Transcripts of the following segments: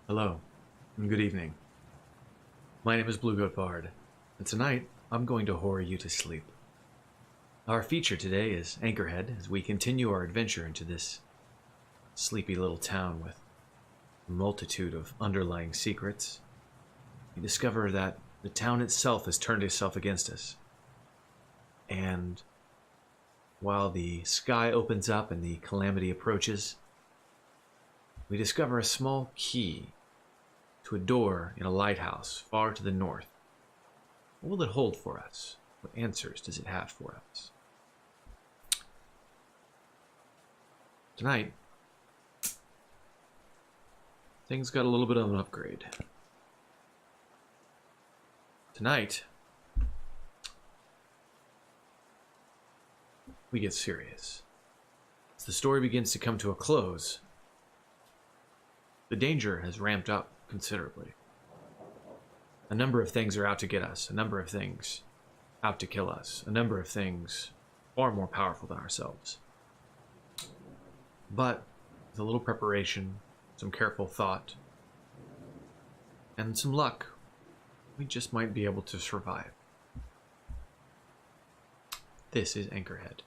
Hello, and good evening. My name is Blue Goat Bard, and tonight I'm going to horror you to sleep. Our feature today is Anchorhead as we continue our adventure into this sleepy little town with a multitude of underlying secrets. We discover that the town itself has turned itself against us. And while the sky opens up and the calamity approaches, we discover a small key to a door in a lighthouse far to the north. What will it hold for us? What answers does it have for us? Tonight, things got a little bit of an upgrade. Tonight, we get serious. As the story begins to come to a close, the danger has ramped up considerably. A number of things are out to get us, a number of things out to kill us, a number of things far more powerful than ourselves. But with a little preparation, some careful thought, and some luck, we just might be able to survive. This is Anchorhead.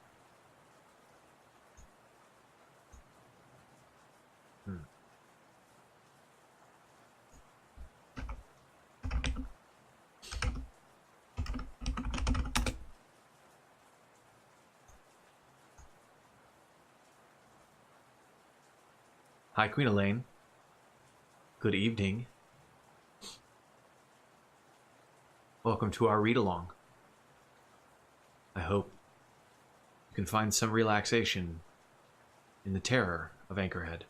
Hi, Queen Elaine. Good evening. Welcome to our read-along. I hope you can find some relaxation in the terror of Anchorhead.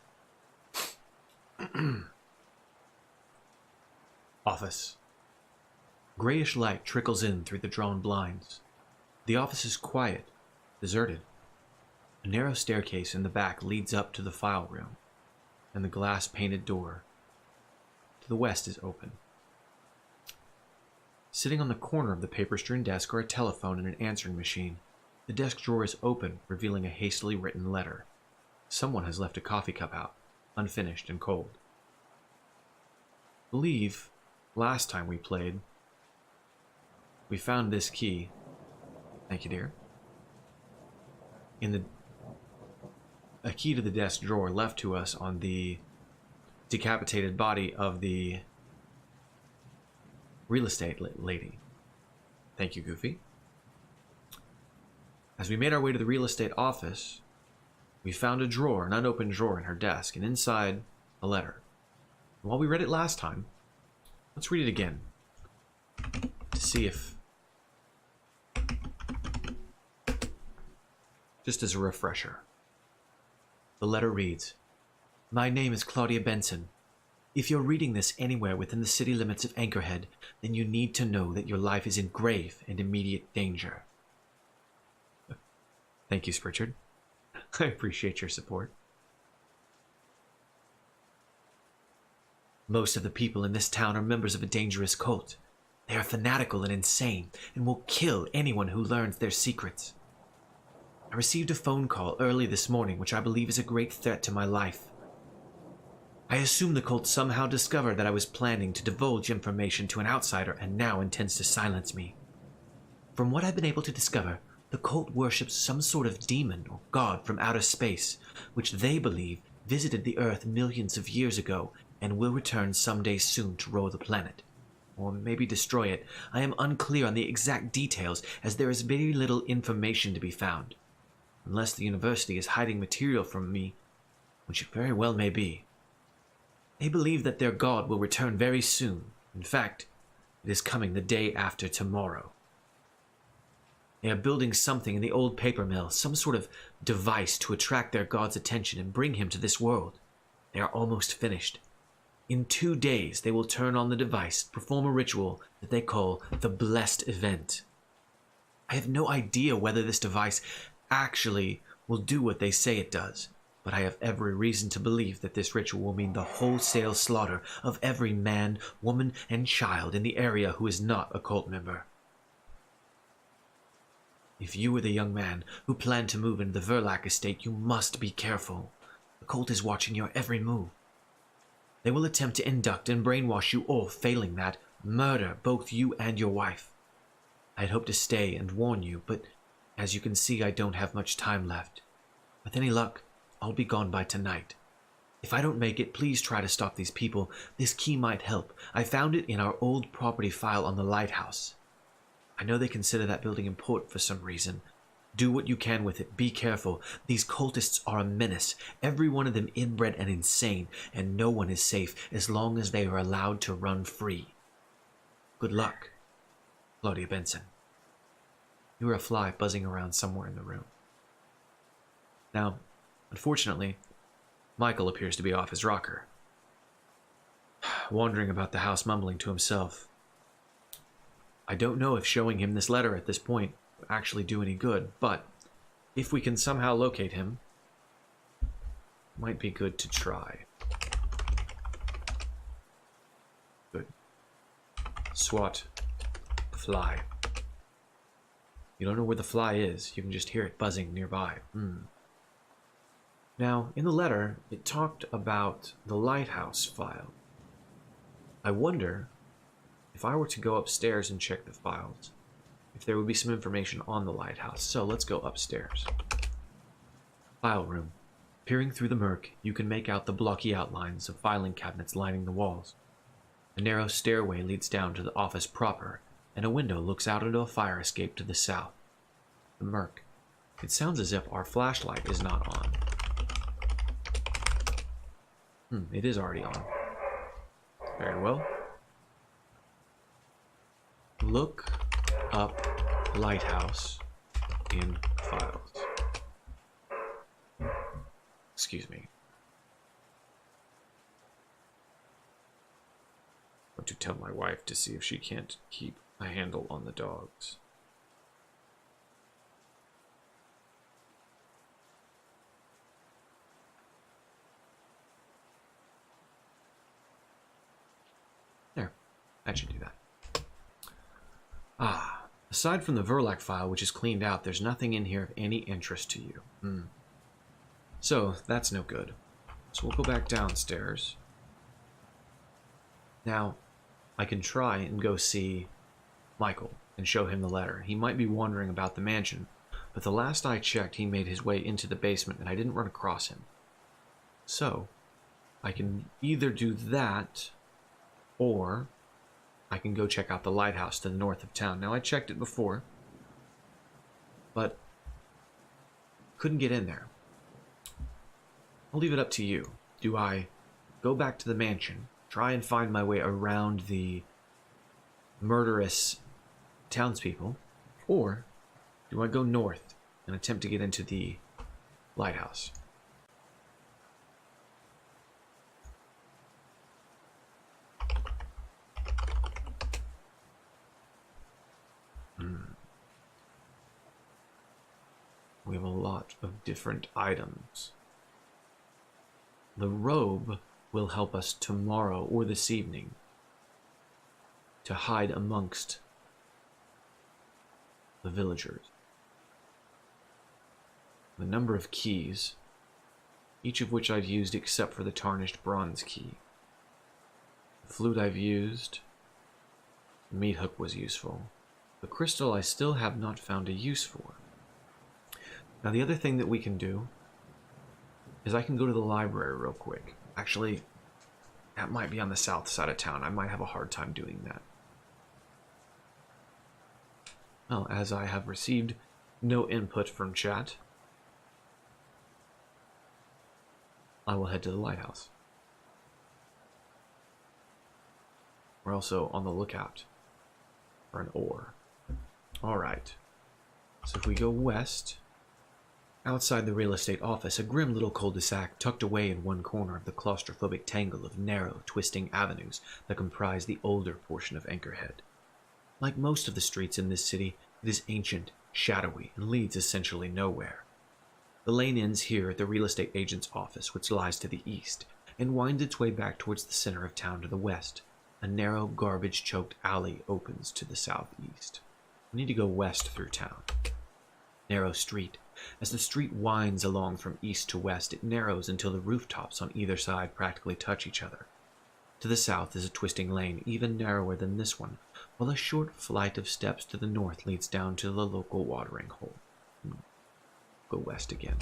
Office. Grayish light trickles in through the drawn blinds. The office is quiet, deserted. A narrow staircase in the back leads up to the file room, and the glass-painted door to the west is open. Sitting on the corner of the paper-strewn desk are a telephone and an answering machine. The desk drawer is open, revealing a hastily written letter. Someone has left a coffee cup out, unfinished and cold. I believe last time we played, we found this key. Thank you, dear. A key to the desk drawer left to us on the decapitated body of the real estate lady. Thank you, Goofy. As we made our way to the real estate office, we found a drawer, an unopened drawer in her desk, and inside a letter. And while we read it last time, let's read it again to see if, just as a refresher. The letter reads, "My name is Claudia Benson. If you're reading this anywhere within the city limits of Anchorhead, then you need to know that your life is in grave and immediate danger." Thank you, Spritchard. I appreciate your support. "Most of the people in this town are members of a dangerous cult. They are fanatical and insane, and will kill anyone who learns their secrets. I received a phone call early this morning which I believe is a great threat to my life. I assume the cult somehow discovered that I was planning to divulge information to an outsider and now intends to silence me. From what I've been able to discover, the cult worships some sort of demon or god from outer space, which they believe visited the Earth millions of years ago and will return someday soon to rule the planet. Or maybe destroy it. I am unclear on the exact details, as there is very little information to be found. Unless the university is hiding material from me, which it very well may be. They believe that their god will return very soon. In fact, it is coming the day after tomorrow. They are building something in the old paper mill, some sort of device to attract their god's attention and bring him to this world. They are almost finished. In 2 days, they will turn on the device, perform a ritual that they call the Blessed Event. I have no idea whether this device actually will do what they say it does, but I have every reason to believe that this ritual will mean the wholesale slaughter of every man, woman, and child in the area who is not a cult member. If you are the young man who planned to move into the Verlac estate, you must be careful. The cult is watching your every move. They will attempt to induct and brainwash you all, failing that, murder both you and your wife. I had hoped to stay and warn you, but as you can see, I don't have much time left. With any luck, I'll be gone by tonight. If I don't make it, please try to stop these people. This key might help. I found it in our old property file on the lighthouse. I know they consider that building important for some reason. Do what you can with it. Be careful. These cultists are a menace, every one of them inbred and insane, and no one is safe as long as they are allowed to run free. Good luck, Claudia Benson. You hear a fly buzzing around somewhere in the room. Now, unfortunately, Michael appears to be off his rocker, wandering about the house mumbling to himself. I don't know if showing him this letter at this point will actually do any good, but if we can somehow locate him, it might be good to try. Good. SWAT. Fly. You don't know where the fly is, you can just hear it buzzing nearby. Now, in the letter, it talked about the lighthouse file. I wonder if I were to go upstairs and check the files, if there would be some information on the lighthouse. So let's go upstairs. File room. Peering through the murk, you can make out the blocky outlines of filing cabinets lining the walls. A narrow stairway leads down to the office proper, and a window looks out into a fire escape to the south. The murk. It sounds as if our flashlight is not on. It is already on. Very well. Look up lighthouse in files. Excuse me. I want to tell my wife to see if she can't keep a handle on the dogs. There. That should do that. Aside from the Verlac file, which is cleaned out, there's nothing in here of any interest to you. So, that's no good. So we'll go back downstairs. Now, I can try and go see Michael and show him the letter. He might be wandering about the mansion, but the last I checked, he made his way into the basement and I didn't run across him. So, I can either do that, or I can go check out the lighthouse to the north of town. Now, I checked it before, but couldn't get in there. I'll leave it up to you. Do I go back to the mansion, try and find my way around the murderous townspeople, or do I go north and attempt to get into the lighthouse? We have a lot of different items. The robe will help us tomorrow or this evening to hide amongst the villagers. The number of keys, each of which I've used except for the tarnished bronze key. The flute I've used. The meat hook was useful. The crystal I still have not found a use for. Now the other thing that we can do is I can go to the library real quick. Actually, that might be on the south side of town. I might have a hard time doing that. Well, as I have received no input from chat, I will head to the lighthouse. We're also on the lookout for an ore. Alright. So if we go west, outside the real estate office, a grim little cul-de-sac tucked away in one corner of the claustrophobic tangle of narrow, twisting avenues that comprise the older portion of Anchorhead. Like most of the streets in this city, it is ancient, shadowy, and leads essentially nowhere. The lane ends here at the real estate agent's office, which lies to the east, and winds its way back towards the center of town to the west. A narrow, garbage-choked alley opens to the southeast. We need to go west through town. Narrow street. As the street winds along from east to west, it narrows until the rooftops on either side practically touch each other. To the south is a twisting lane, even narrower than this one, while a short flight of steps to the north leads down to the local watering hole. Go west again.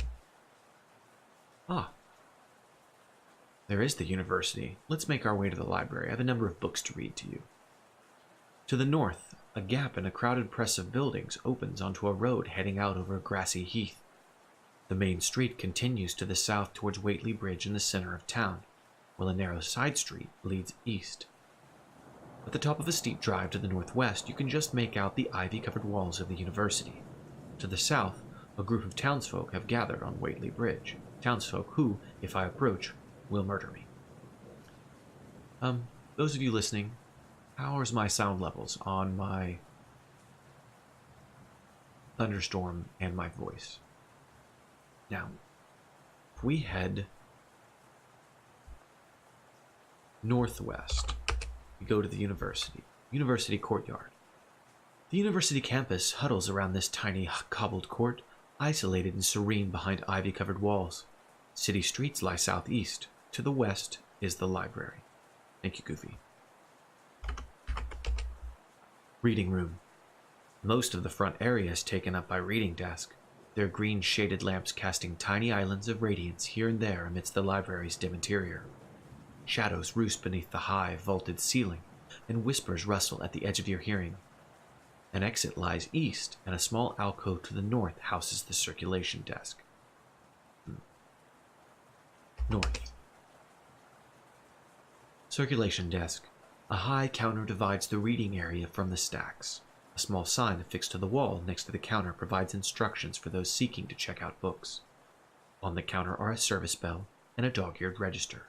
Ah, there is the university. Let's make our way to the library. I have a number of books to read to you. To the north, a gap in a crowded press of buildings opens onto a road heading out over a grassy heath. The main street continues to the south towards Whately Bridge in the center of town, while a narrow side street leads east. At the top of a steep drive to the northwest, you can just make out the ivy-covered walls of the university. To the south, a group of townsfolk have gathered on Whately Bridge. Townsfolk who, if I approach, will murder me. Those of you listening, how is my sound levels on my thunderstorm and my voice? Now, if we head northwest, we go to the university courtyard. The university campus huddles around this tiny cobbled court, isolated and serene behind ivy-covered walls. City streets lie southeast. To the west is the library. Thank you, Goofy. Reading room. Most of the front area is taken up by reading desk, their green shaded lamps casting tiny islands of radiance here and there amidst the library's dim interior. Shadows roost beneath the high, vaulted ceiling, and whispers rustle at the edge of your hearing. An exit lies east, and a small alcove to the north houses the circulation desk. North. Circulation desk. A high counter divides the reading area from the stacks. A small sign affixed to the wall next to the counter provides instructions for those seeking to check out books. On the counter are a service bell and a dog-eared register.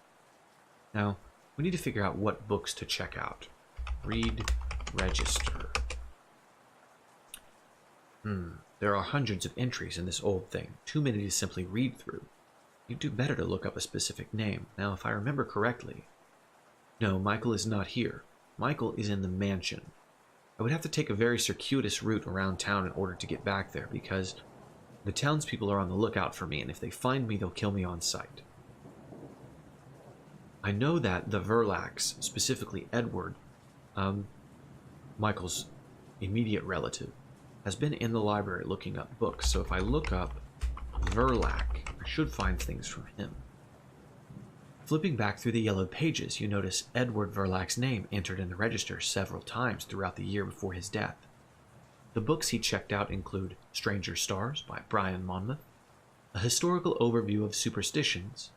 Now, we need to figure out what books to check out. Read register. There are hundreds of entries in this old thing, too many to simply read through. You'd do better to look up a specific name. Now, if I remember correctly... No, Michael is not here. Michael is in the mansion. I would have to take a very circuitous route around town in order to get back there, because the townspeople are on the lookout for me, and if they find me, they'll kill me on sight. I know that the Verlacs, specifically Edward, Michael's immediate relative, has been in the library looking up books, so if I look up Verlac, I should find things from him. Flipping back through the yellowed pages, you notice Edward Verlac's name entered in the register several times throughout the year before his death. The books he checked out include Stranger Stars by Brian Monmouth, A Historical Overview of Superstitions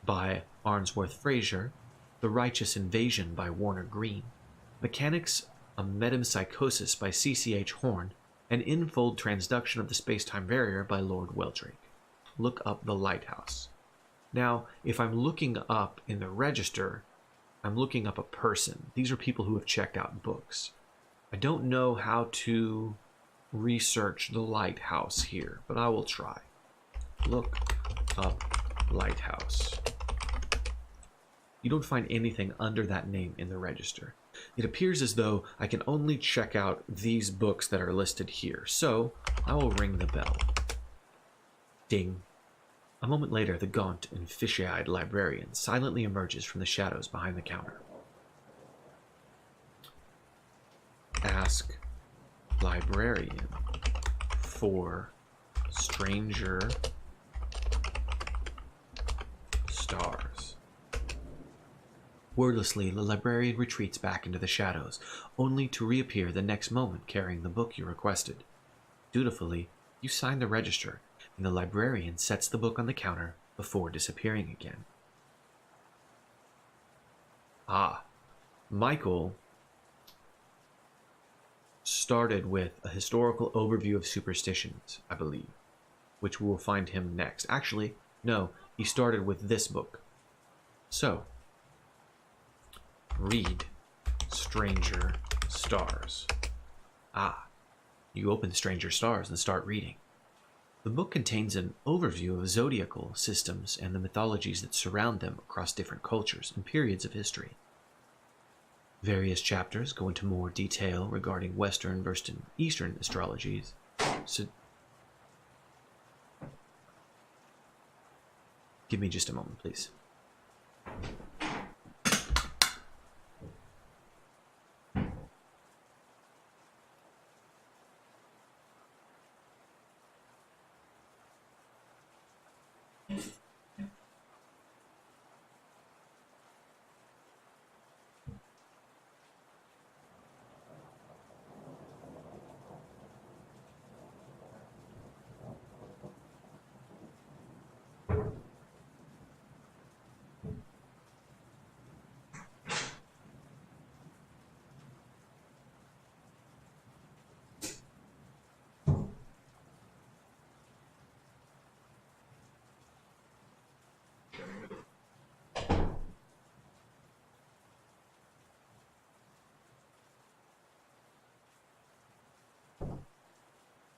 by Arnsworth Fraser, The Righteous Invasion by Warner Green, Mechanics of Metempsychosis by C.C.H. Horn, and In-Fold Transduction of the Space-Time Barrier by Lord Weldrake. Look up The Lighthouse. Now, if I'm looking up in the register, I'm looking up a person. These are people who have checked out books. I don't know how to research the lighthouse here, but I will try. Look up lighthouse. You don't find anything under that name in the register. It appears as though I can only check out these books that are listed here, so I will ring the bell. Ding. A moment later, the gaunt and fishy-eyed librarian silently emerges from the shadows behind the counter. Ask librarian for Stranger Stars. Wordlessly, the librarian retreats back into the shadows, only to reappear the next moment carrying the book you requested. Dutifully, you sign the register, and the librarian sets the book on the counter before disappearing again. Michael started with A Historical Overview of Superstitions, I believe, which we will find him next. Actually, no, he started with this book. So, read Stranger Stars. You open Stranger Stars and start reading. The book contains an overview of zodiacal systems and the mythologies that surround them across different cultures and periods of history. Various chapters go into more detail regarding Western versus Eastern astrologies. So, give me just a moment, please.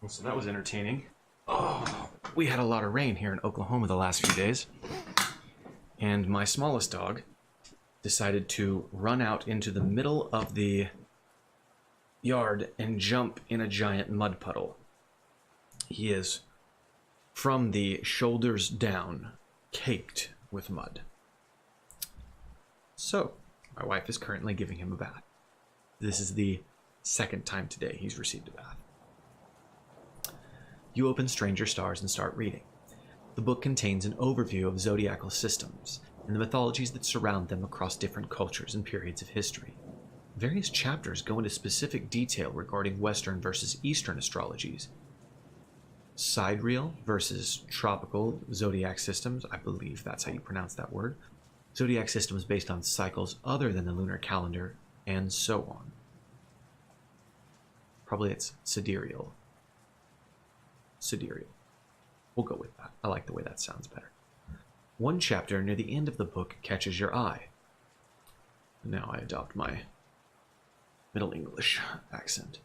So that was entertaining. Oh, we had a lot of rain here in Oklahoma the last few days. And my smallest dog decided to run out into the middle of the yard and jump in a giant mud puddle. He is, from the shoulders down, caked with mud. So, my wife is currently giving him a bath. This is the second time today he's received a bath. You open Stranger Stars and start reading. The book contains an overview of zodiacal systems and the mythologies that surround them across different cultures and periods of history. Various chapters go into specific detail regarding Western versus Eastern astrologies, sidereal versus tropical zodiac systems, I believe that's how you pronounce that word, zodiac systems based on cycles other than the lunar calendar, and so on. Probably it's sidereal. Sidereal. We'll go with that. I like the way that sounds better. One chapter near the end of the book catches your eye. Now I adopt my Middle English accent.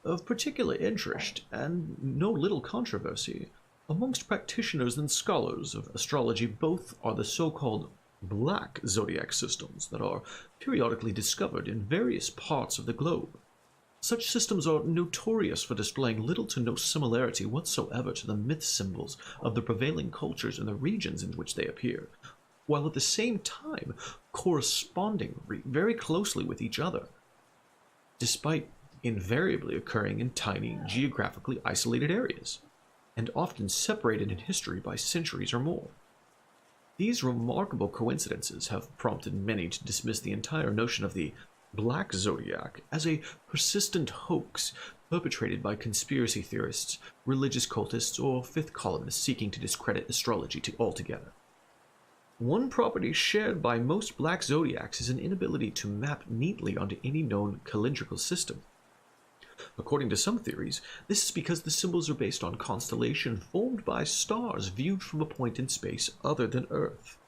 Of particular interest, and no little controversy, amongst practitioners and scholars of astrology both are the so-called black zodiac systems that are periodically discovered in various parts of the globe. Such systems are notorious for displaying little to no similarity whatsoever to the myth symbols of the prevailing cultures and the regions in which they appear, while at the same time corresponding very closely with each other, despite invariably occurring in tiny, geographically isolated areas, and often separated in history by centuries or more. These remarkable coincidences have prompted many to dismiss the entire notion of the Black Zodiac as a persistent hoax perpetrated by conspiracy theorists, religious cultists, or fifth columnists seeking to discredit astrology altogether. One property shared by most Black Zodiacs is an inability to map neatly onto any known calendrical system. According to some theories, this is because the symbols are based on constellations formed by stars viewed from a point in space other than Earth.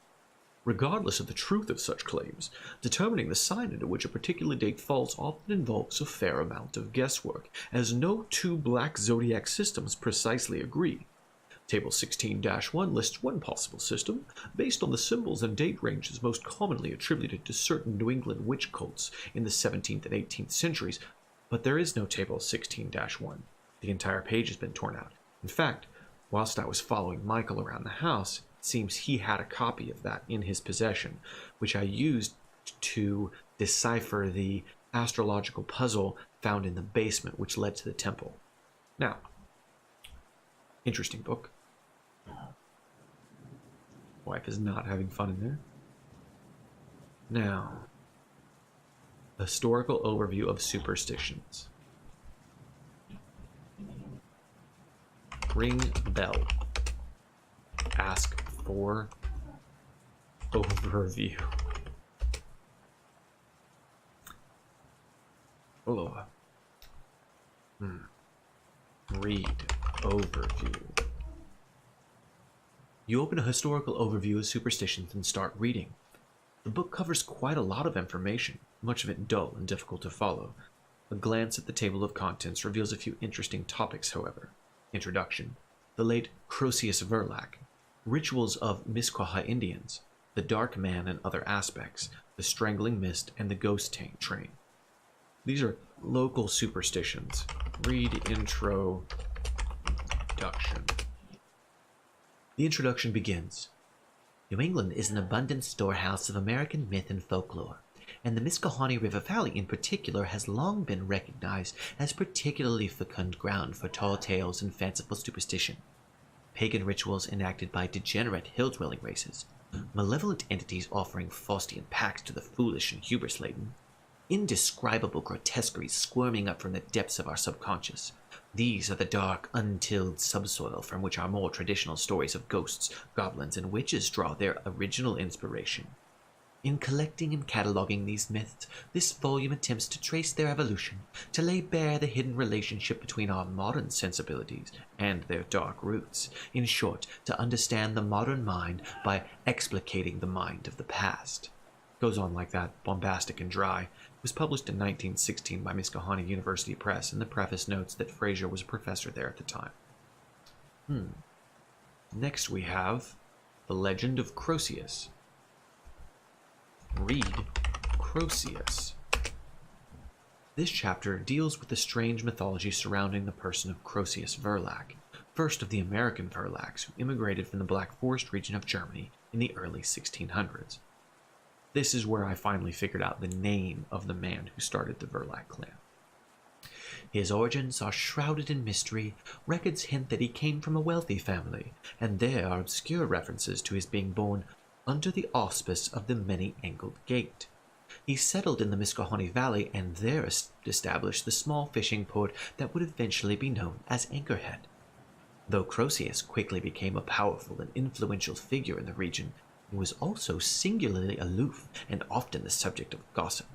Regardless of the truth of such claims, determining the sign into which a particular date falls often involves a fair amount of guesswork, as no two Black Zodiac systems precisely agree. Table 16-1 lists one possible system, based on the symbols and date ranges most commonly attributed to certain New England witch cults in the 17th and 18th centuries, but there is no Table 16-1. The entire page has been torn out. In fact, whilst I was following Michael around the house, it seems he had a copy of that in his possession, which I used to decipher the astrological puzzle found in the basement which led to the temple. Now, interesting book. Wife is not having fun in there. Now, historical overview of superstitions. Ring bell. Ask for overview. Oh. Read overview. You open a historical overview of superstitions and start reading. The book covers quite a lot of information, much of it dull and difficult to follow. A glance at the table of contents reveals a few interesting topics, however. Introduction. The late Croesus Verlac. Rituals of Misquaha Indians. The Dark Man and other aspects. The Strangling Mist and the Ghost Train. These are local superstitions. Read introduction. The introduction begins. New England is an abundant storehouse of American myth and folklore, and the Misquehanna River Valley in particular has long been recognized as particularly fecund ground for tall tales and fanciful superstition. Pagan rituals enacted by degenerate hill-dwelling races, malevolent entities offering Faustian pacts to the foolish and hubris-laden, indescribable grotesqueries squirming up from the depths of our subconscious. These are the dark, untilled subsoil from which our more traditional stories of ghosts, goblins, and witches draw their original inspiration. In collecting and cataloging these myths, this volume attempts to trace their evolution, to lay bare the hidden relationship between our modern sensibilities and their dark roots. In short, to understand the modern mind by explicating the mind of the past. Goes on like that, bombastic and dry. It was published in 1916 by Miskahani University Press, and the preface notes that Fraser was a professor there at the time. Next we have The Legend of Croesus. Read Croesus. This chapter deals with the strange mythology surrounding the person of Croesus Verlac, first of the American Verlacs who immigrated from the Black Forest region of Germany in the early 1600s. This is where I finally figured out the name of the man who started the Verlac clan. His origins are shrouded in mystery. Records hint that he came from a wealthy family, and there are obscure references to his being born under the auspice of the Many-Angled Gate. He settled in the Miskahoney Valley and there established the small fishing port that would eventually be known as Anchorhead. Though Croesus quickly became a powerful and influential figure in the region, he was also singularly aloof and often the subject of gossip.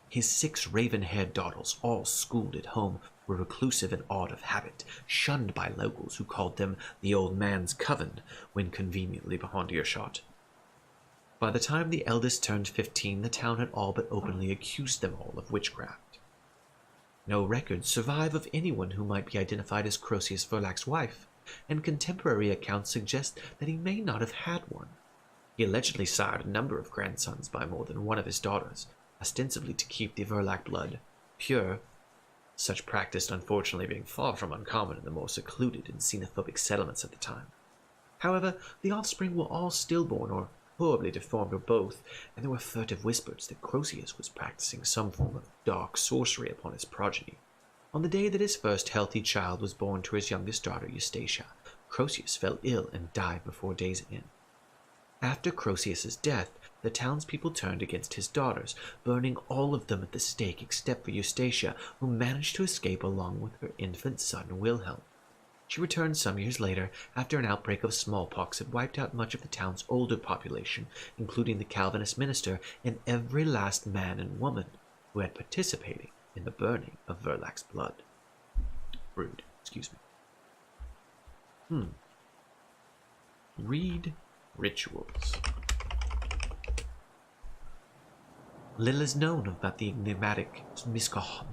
His 6 raven-haired daughters, all schooled at home, were reclusive and odd of habit, shunned by locals who called them the old man's coven when conveniently beyond earshot. By the time the eldest turned 15, the town had all but openly accused them all of witchcraft. No records survive of anyone who might be identified as Croesus Verlac's wife, and contemporary accounts suggest that he may not have had one. He allegedly sired a number of grandsons by more than one of his daughters, ostensibly to keep the Verlac blood pure, such practice unfortunately being far from uncommon in the more secluded and xenophobic settlements at the time. However, the offspring were all stillborn or horribly deformed or both, and there were furtive whispers that Croesus was practicing some form of dark sorcery upon his progeny. On the day that his first healthy child was born to his youngest daughter, Eustacia, Croesus fell ill and died before days' end. After Croesus's death, the townspeople turned against his daughters, burning all of them at the stake except for Eustacia, who managed to escape along with her infant son Wilhelm. She returned some years later after an outbreak of smallpox had wiped out much of the town's older population, including the Calvinist minister and every last man and woman who had participated in the burning of Verlac's blood. Read Rituals. Little is known about the enigmatic Miskahah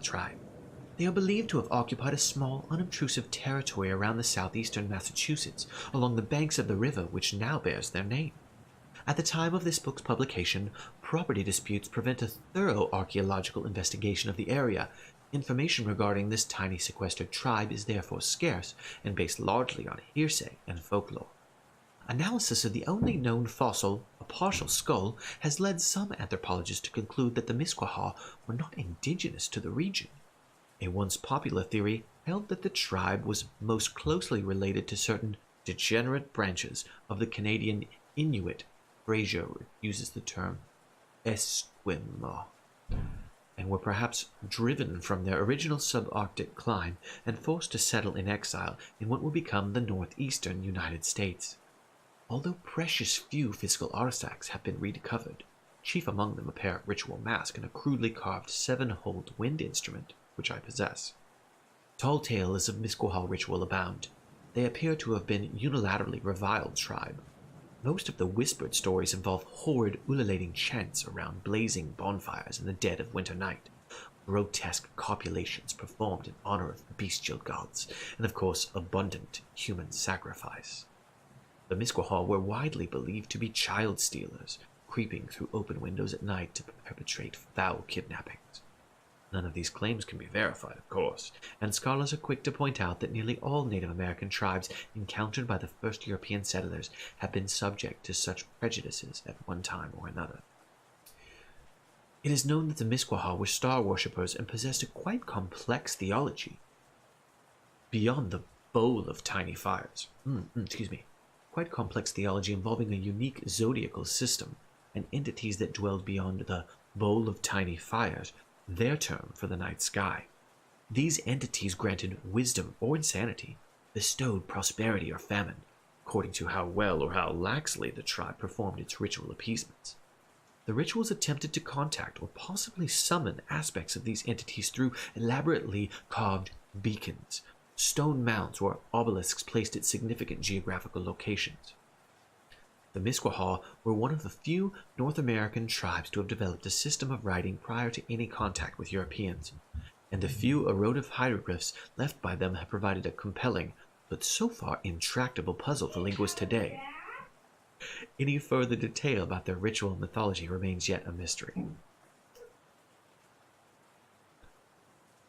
tribe. They are believed to have occupied a small, unobtrusive territory around the southeastern Massachusetts, along the banks of the river which now bears their name. At the time of this book's publication, property disputes prevent a thorough archaeological investigation of the area. Information regarding this tiny sequestered tribe is therefore scarce and based largely on hearsay and folklore. Analysis of the only known fossil, a partial skull, has led some anthropologists to conclude that the Miskahah were not indigenous to the region. A once popular theory held that the tribe was most closely related to certain degenerate branches of the Canadian Inuit. Fraser uses the term Esquimaux, and were perhaps driven from their original subarctic clime and forced to settle in exile in what would become the northeastern United States. Although precious few physical artifacts have been recovered, chief among them a pair of ritual mask and a crudely carved 7-holed wind instrument, which I possess. Tall tales of Miskahah ritual abound. They appear to have been unilaterally reviled tribe. Most of the whispered stories involve horrid, ululating chants around blazing bonfires in the dead of winter night, grotesque copulations performed in honor of bestial gods, and of course abundant human sacrifice. The Miskahah were widely believed to be child stealers, creeping through open windows at night to perpetrate foul kidnappings. None of these claims can be verified, of course, and scholars are quick to point out that nearly all Native American tribes encountered by the first European settlers have been subject to such prejudices at one time or another. It is known that the Miskahah were star worshippers and possessed a quite complex theology. Beyond the bowl of tiny fires, quite complex theology involving a unique zodiacal system and entities that dwelled beyond the bowl of tiny fires, their term for the night sky. These entities granted wisdom or insanity, bestowed prosperity or famine, according to how well or how laxly the tribe performed its ritual appeasements. The rituals attempted to contact or possibly summon aspects of these entities through elaborately carved beacons, stone mounds or obelisks placed at significant geographical locations. The Misquahaw were one of the few North American tribes to have developed a system of writing prior to any contact with Europeans, and the few erodive hieroglyphs left by them have provided a compelling, but so far intractable puzzle for linguists today. Any further detail about their ritual and mythology remains yet a mystery.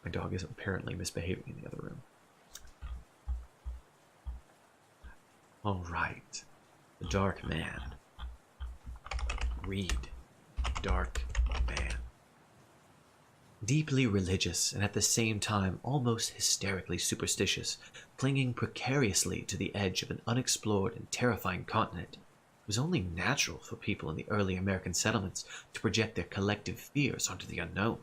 My dog is apparently misbehaving in the other room. All right. The Dark Man. Read. Dark Man. Deeply religious and at the same time almost hysterically superstitious, clinging precariously to the edge of an unexplored and terrifying continent, it was only natural for people in the early American settlements to project their collective fears onto the unknown.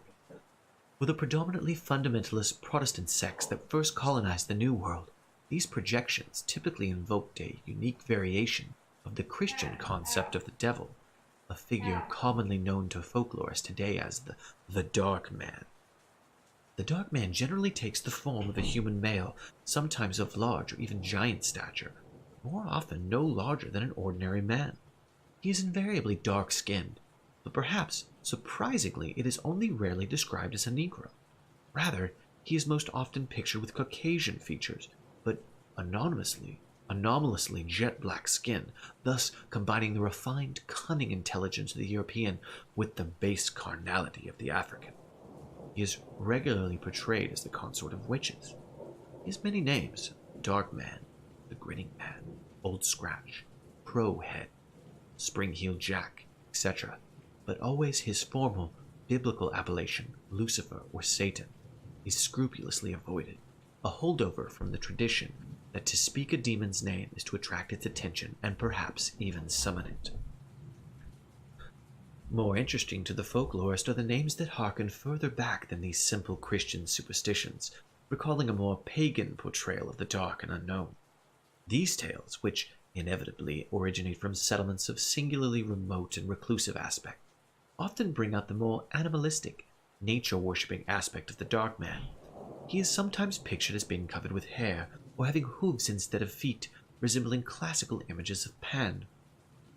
For the predominantly fundamentalist Protestant sects that first colonized the New World, these projections typically invoked a unique variation of the Christian concept of the devil, a figure commonly known to folklorists today as the Dark Man. The Dark Man generally takes the form of a human male, sometimes of large or even giant stature, more often no larger than an ordinary man. He is invariably dark-skinned, but perhaps, surprisingly, it is only rarely described as a Negro. Rather, he is most often pictured with Caucasian features, but anomalously jet-black skin, thus combining the refined, cunning intelligence of the European with the base carnality of the African. He is regularly portrayed as the consort of witches. He has many names: Dark Man, the Grinning Man, Old Scratch, Crowhead, Spring-Heeled Jack, etc., but always his formal, biblical appellation, Lucifer or Satan, is scrupulously avoided, a holdover from the tradition that to speak a demon's name is to attract its attention and perhaps even summon it. More interesting to the folklorist are the names that hearken further back than these simple Christian superstitions, recalling a more pagan portrayal of the dark and unknown. These tales, which inevitably originate from settlements of singularly remote and reclusive aspect, often bring out the more animalistic, nature-worshipping aspect of the Dark Man. He is sometimes pictured as being covered with hair, or having hooves instead of feet, resembling classical images of Pan.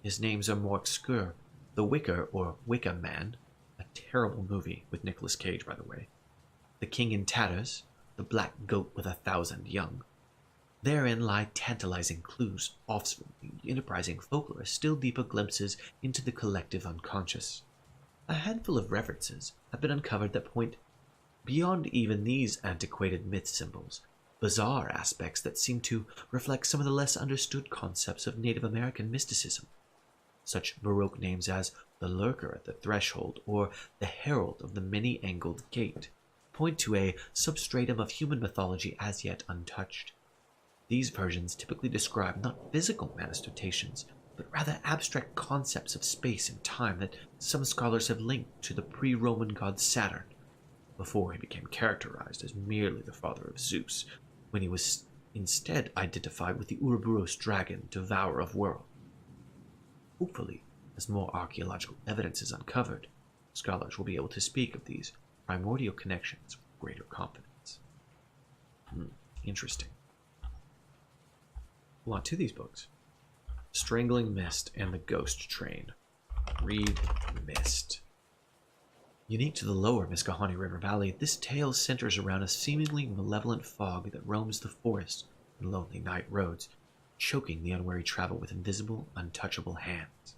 His names are more obscure: the Wicker or Wicca Man, a terrible movie with Nicolas Cage, by the way, the King in Tatters, the Black Goat with 1,000 Young. Therein lie tantalizing clues, offspring the enterprising folklorist still deeper glimpses into the collective unconscious. A handful of references have been uncovered that point beyond even these antiquated myth symbols, bizarre aspects that seem to reflect some of the less understood concepts of Native American mysticism. Such Baroque names as the Lurker at the Threshold or the Herald of the Many-Angled Gate point to a substratum of human mythology as yet untouched. These versions typically describe not physical manifestations, but rather abstract concepts of space and time that some scholars have linked to the pre-Roman god Saturn, before he became characterized as merely the father of Zeus, when he was instead identified with the Ouroboros dragon, devourer of worlds. Hopefully, as more archaeological evidence is uncovered, scholars will be able to speak of these primordial connections with greater confidence. Interesting. A lot to these books. Strangling Mist and the Ghost Train. Read Mist. Unique to the lower Misquehanna River Valley, this tale centers around a seemingly malevolent fog that roams the forest and lonely night roads, choking the unwary travel with invisible, untouchable hands.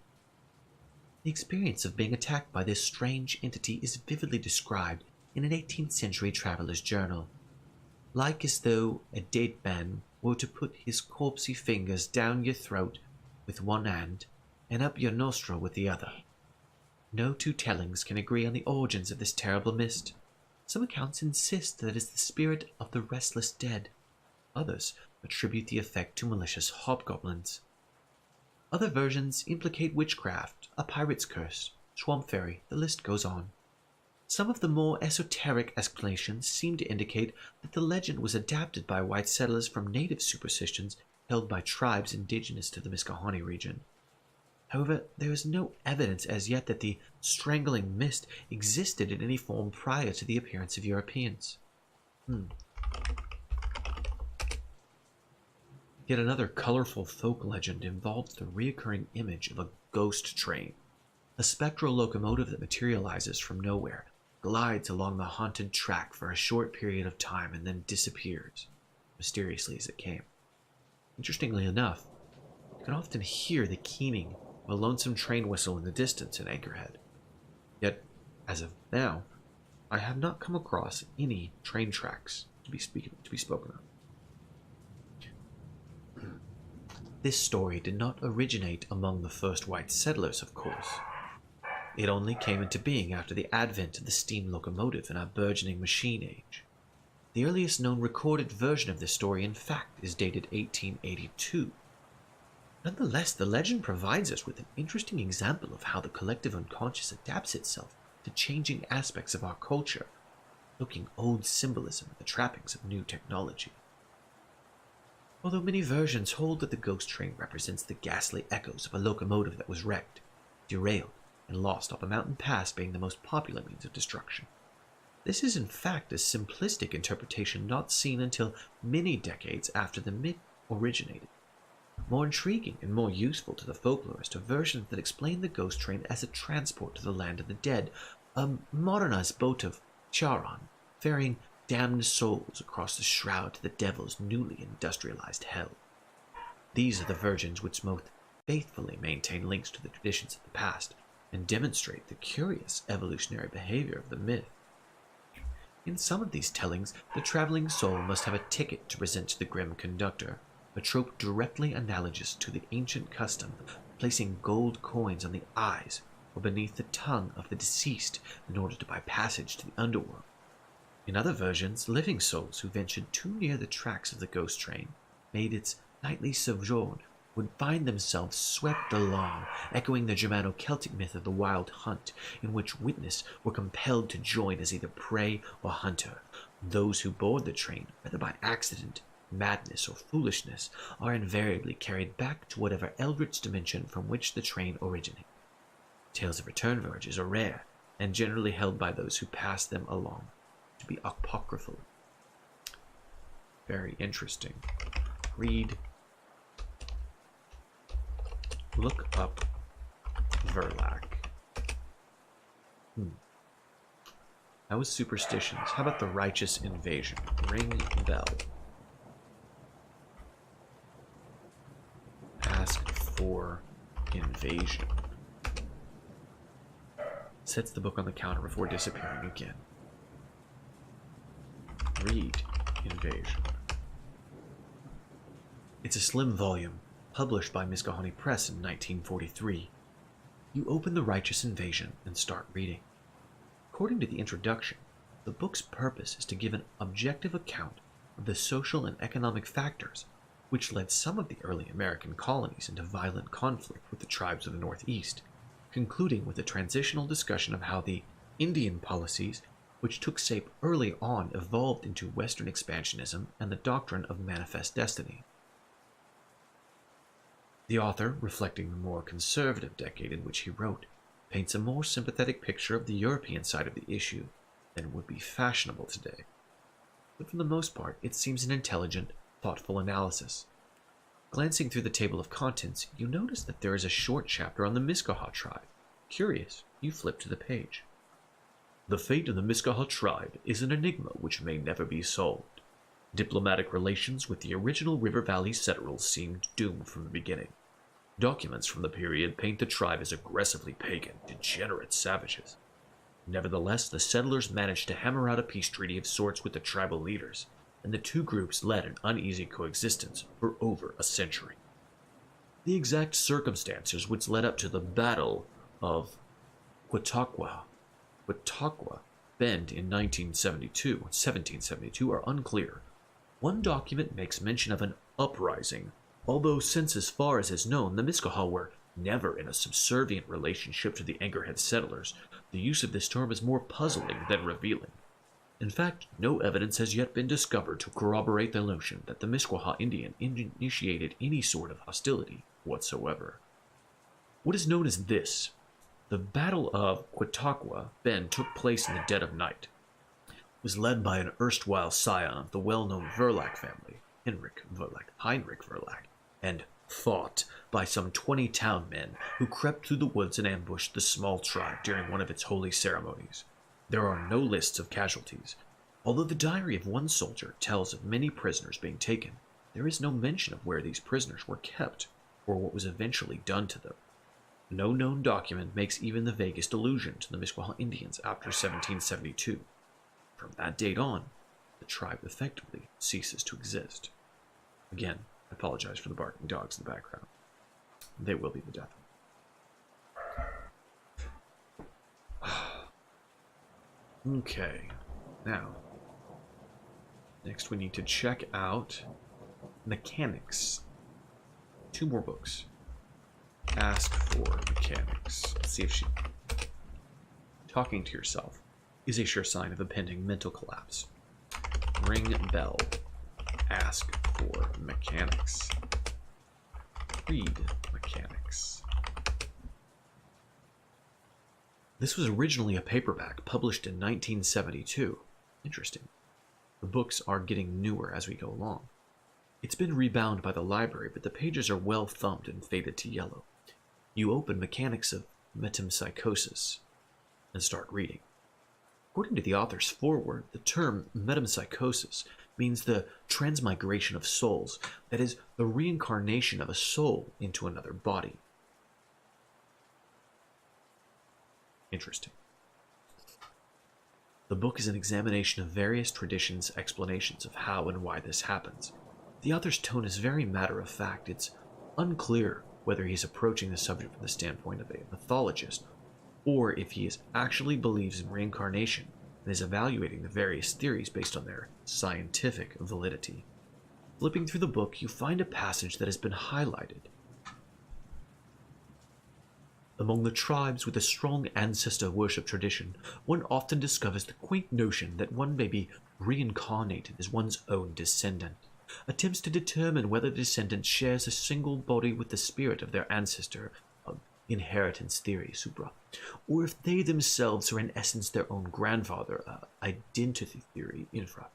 The experience of being attacked by this strange entity is vividly described in an 18th century traveler's journal. Like as though a dead man were to put his corpsey fingers down your throat with one hand and up your nostril with the other. No two tellings can agree on the origins of this terrible mist. Some accounts insist that it is the spirit of the restless dead. Others attribute the effect to malicious hobgoblins. Other versions implicate witchcraft, a pirate's curse, swamp fairy, the list goes on. Some of the more esoteric explanations seem to indicate that the legend was adapted by white settlers from native superstitions held by tribes indigenous to the Misquehanna region. However, there is no evidence as yet that the strangling mist existed in any form prior to the appearance of Europeans. Yet another colorful folk legend involves the reoccurring image of a ghost train, a spectral locomotive that materializes from nowhere, glides along the haunted track for a short period of time, and then disappears, mysteriously as it came. Interestingly enough, you can often hear the keening of a lonesome train whistle in the distance in Anchorhead. Yet, as of now, I have not come across any train tracks to be spoken of. This story did not originate among the first white settlers, of course. It only came into being after the advent of the steam locomotive in our burgeoning machine age. The earliest known recorded version of this story, in fact, is dated 1882. Nonetheless, the legend provides us with an interesting example of how the collective unconscious adapts itself to changing aspects of our culture, looking old symbolism at the trappings of new technology. Although many versions hold that the ghost train represents the ghastly echoes of a locomotive that was wrecked, derailed, and lost up a mountain pass being the most popular means of destruction. This is in fact a simplistic interpretation not seen until many decades after the myth originated. More intriguing and more useful to the folklorist are versions that explain the ghost train as a transport to the land of the dead, a modernized boat of Charon, ferrying damned souls across the shroud to the devil's newly industrialized hell. These are the versions which most faithfully maintain links to the traditions of the past and demonstrate the curious evolutionary behavior of the myth. In some of these tellings, the traveling soul must have a ticket to present to the grim conductor, a trope directly analogous to the ancient custom of placing gold coins on the eyes or beneath the tongue of the deceased in order to buy passage to the underworld. In other versions, living souls who ventured too near the tracks of the ghost train, made its nightly sojourn, would find themselves swept along, echoing the Germano-Celtic myth of the wild hunt, in which witnesses were compelled to join as either prey or hunter. Those who board the train, whether by accident, madness, or foolishness, are invariably carried back to whatever eldritch dimension from which the train originated. Tales of return voyages are rare, and generally held by those who pass them along to be apocryphal. Very interesting. Look up Verlac. That was superstitions. How about the righteous invasion? Ring bell. Ask for invasion. Sets the book on the counter before disappearing again. Read Invasion. It's a slim volume, published by Miskahoney Press in 1943. You open The Righteous Invasion and start reading. According to the introduction, the book's purpose is to give an objective account of the social and economic factors which led some of the early American colonies into violent conflict with the tribes of the Northeast, concluding with a transitional discussion of how the Indian policies which took shape early on evolved into Western expansionism and the doctrine of manifest destiny. The author, reflecting the more conservative decade in which he wrote, paints a more sympathetic picture of the European side of the issue than would be fashionable today. But for the most part, it seems an intelligent, thoughtful analysis. Glancing through the table of contents, you notice that there is a short chapter on the Miskaha tribe. Curious, you flip to the page. The fate of the Miskaha tribe is an enigma which may never be solved. Diplomatic relations with the original River Valley settlers seemed doomed from the beginning. Documents from the period paint the tribe as aggressively pagan, degenerate savages. Nevertheless, the settlers managed to hammer out a peace treaty of sorts with the tribal leaders, and the two groups led an uneasy coexistence for over a century. The exact circumstances which led up to the Battle of Chautauqua Bend in 1772 are unclear. One document makes mention of an uprising, although since as far as is known the Miskaha were never in a subservient relationship to the Anchorhead settlers, the use of this term is more puzzling than revealing. In fact, no evidence has yet been discovered to corroborate the notion that the Miskaha Indian initiated any sort of hostility whatsoever. What is known as this: the Battle of Chautauqua Bend took place in the dead of night. It was led by an erstwhile scion of the well-known Verlac family, Heinrich Verlag, and fought by some 20 town men who crept through the woods and ambushed the small tribe during one of its holy ceremonies. There are no lists of casualties. Although the diary of one soldier tells of many prisoners being taken, there is no mention of where these prisoners were kept or what was eventually done to them. No known document makes even the vaguest allusion to the Misquah Indians after 1772. From that date on, the tribe effectively ceases to exist. Again, I apologize for the barking dogs in the background. They will be the death. Okay, now, next we need to check out Mechanics. 2 more books. Ask for Mechanics. Let's see if she... Talking to yourself is a sure sign of impending mental collapse. Ring bell. Ask for Mechanics. Read Mechanics. This was originally a paperback published in 1972. Interesting. The books are getting newer as we go along. It's been rebound by the library, but the pages are well thumbed and faded to yellow. You open Mechanics of Metempsychosis and start reading. According to the author's foreword, the term metempsychosis means the transmigration of souls, that is, the reincarnation of a soul into another body. Interesting. The book is an examination of various traditions' explanations of how and why this happens. The author's tone is very matter-of-fact. It's unclear whether he's approaching the subject from the standpoint of a mythologist, or if he actually believes in reincarnation and is evaluating the various theories based on their scientific validity. Flipping through the book, you find a passage that has been highlighted. Among the tribes with a strong ancestor worship tradition, one often discovers the quaint notion that one may be reincarnated as one's own descendant. Attempts to determine whether the descendant shares a single body with the spirit of their ancestor, inheritance theory, supra, or if they themselves are in essence their own grandfather, identity theory, infra,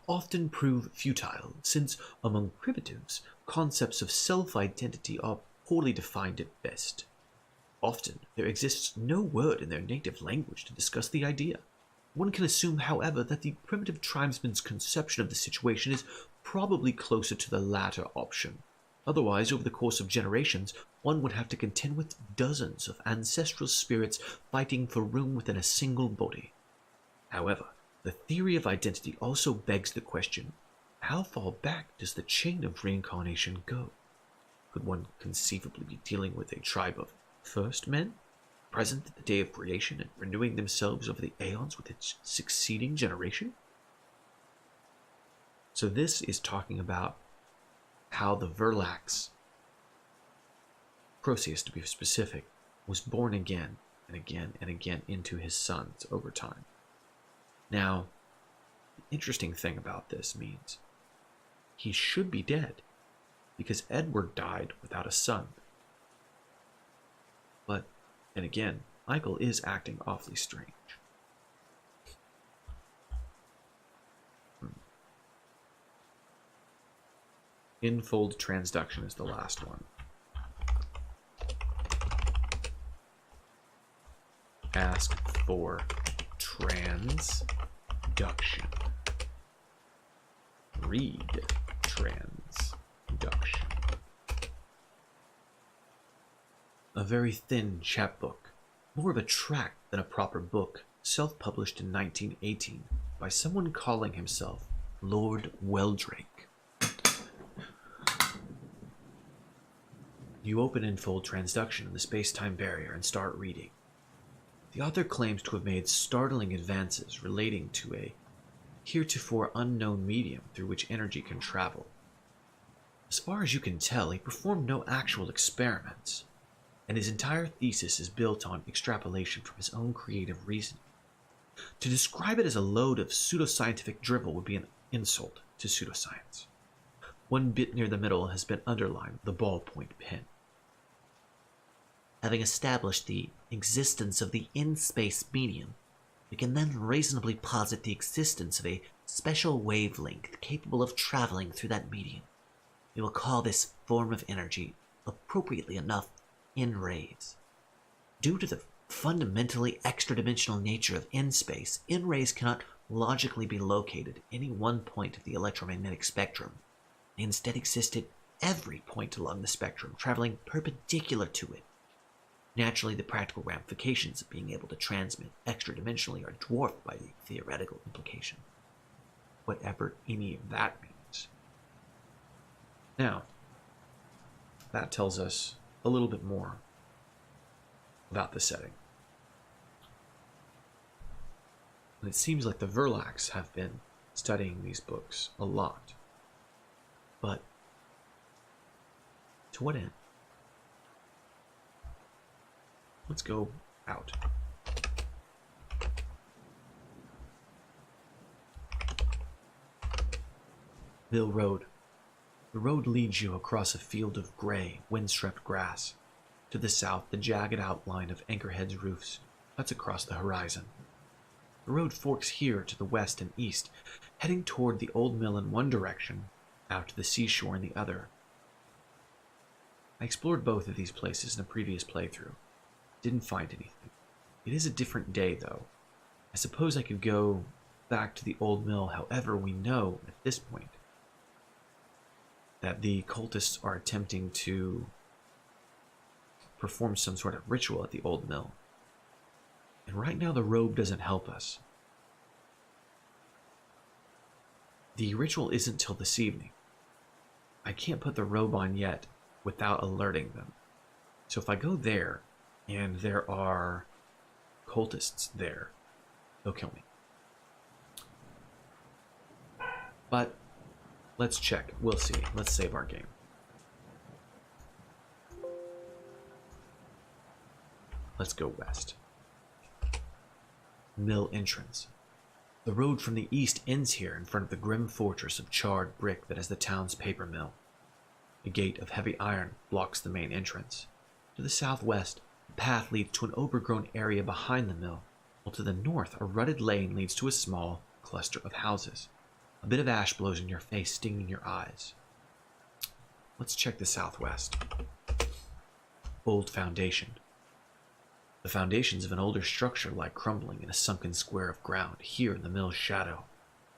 often prove futile, since among primitives, concepts of self-identity are poorly defined at best. Often, there exists no word in their native language to discuss the idea. One can assume, however, that the primitive tribesman's conception of the situation is probably closer to the latter option. Otherwise, over the course of generations, one would have to contend with dozens of ancestral spirits fighting for room within a single body. However, the theory of identity also begs the question, how far back does the chain of reincarnation go? Could one conceivably be dealing with a tribe of first men, present at the day of creation and renewing themselves over the aeons with its succeeding generation? So this is talking about how the Verlax, Proceus to be specific, was born again and again and again into his sons over time. Now, the interesting thing about this means he should be dead, because Edward died without a son. But, and again, Michael is acting awfully strange. Infold transduction is the last one. Ask for transduction. Read transduction. A very thin chapbook, more of a tract than a proper book, self-published in 1918 by someone calling himself Lord Weldrake. You open Infold Transduction in the space-time barrier and start reading. The author claims to have made startling advances relating to a heretofore unknown medium through which energy can travel. As far as you can tell, he performed no actual experiments, and his entire thesis is built on extrapolation from his own creative reasoning. To describe it as a load of pseudoscientific drivel would be an insult to pseudoscience. One bit near the middle has been underlined with a ballpoint pen. Having established the existence of the in-space medium, we can then reasonably posit the existence of a special wavelength capable of traveling through that medium. We will call this form of energy, appropriately enough, in-rays. Due to the fundamentally extra-dimensional nature of in-space, in-rays cannot logically be located at any one point of the electromagnetic spectrum. They instead exist at every point along the spectrum, traveling perpendicular to it. Naturally, the practical ramifications of being able to transmit extra-dimensionally are dwarfed by the theoretical implication, whatever any of that means. Now, that tells us a little bit more about the setting. And it seems like the Verlacs have been studying these books a lot. But to what end? Let's go out. Mill Road. The road leads you across a field of gray, windswept grass. To the south, the jagged outline of Anchorhead's roofs cuts across the horizon. The road forks here to the west and east, heading toward the old mill in one direction, out to the seashore in the other. I explored both of these places in a previous playthrough. Didn't find anything. It is a different day, though. I suppose I could go back to the old mill. However, we know at this point that the cultists are attempting to perform some sort of ritual at the old mill. And right now the robe doesn't help us. The ritual isn't till this evening. I can't put the robe on yet without alerting them. So if I go there, and there are cultists there, they'll kill me. But let's check. We'll see. Let's save our game. Let's go west. Mill entrance. The road from the east ends here in front of the grim fortress of charred brick that is the town's paper mill. A gate of heavy iron blocks the main entrance. To the southwest, the path leads to an overgrown area behind the mill, while to the north, a rutted lane leads to a small cluster of houses. A bit of ash blows in your face, stinging your eyes. Let's check the southwest. Old foundation. The foundations of an older structure lie crumbling in a sunken square of ground here in the mill's shadow.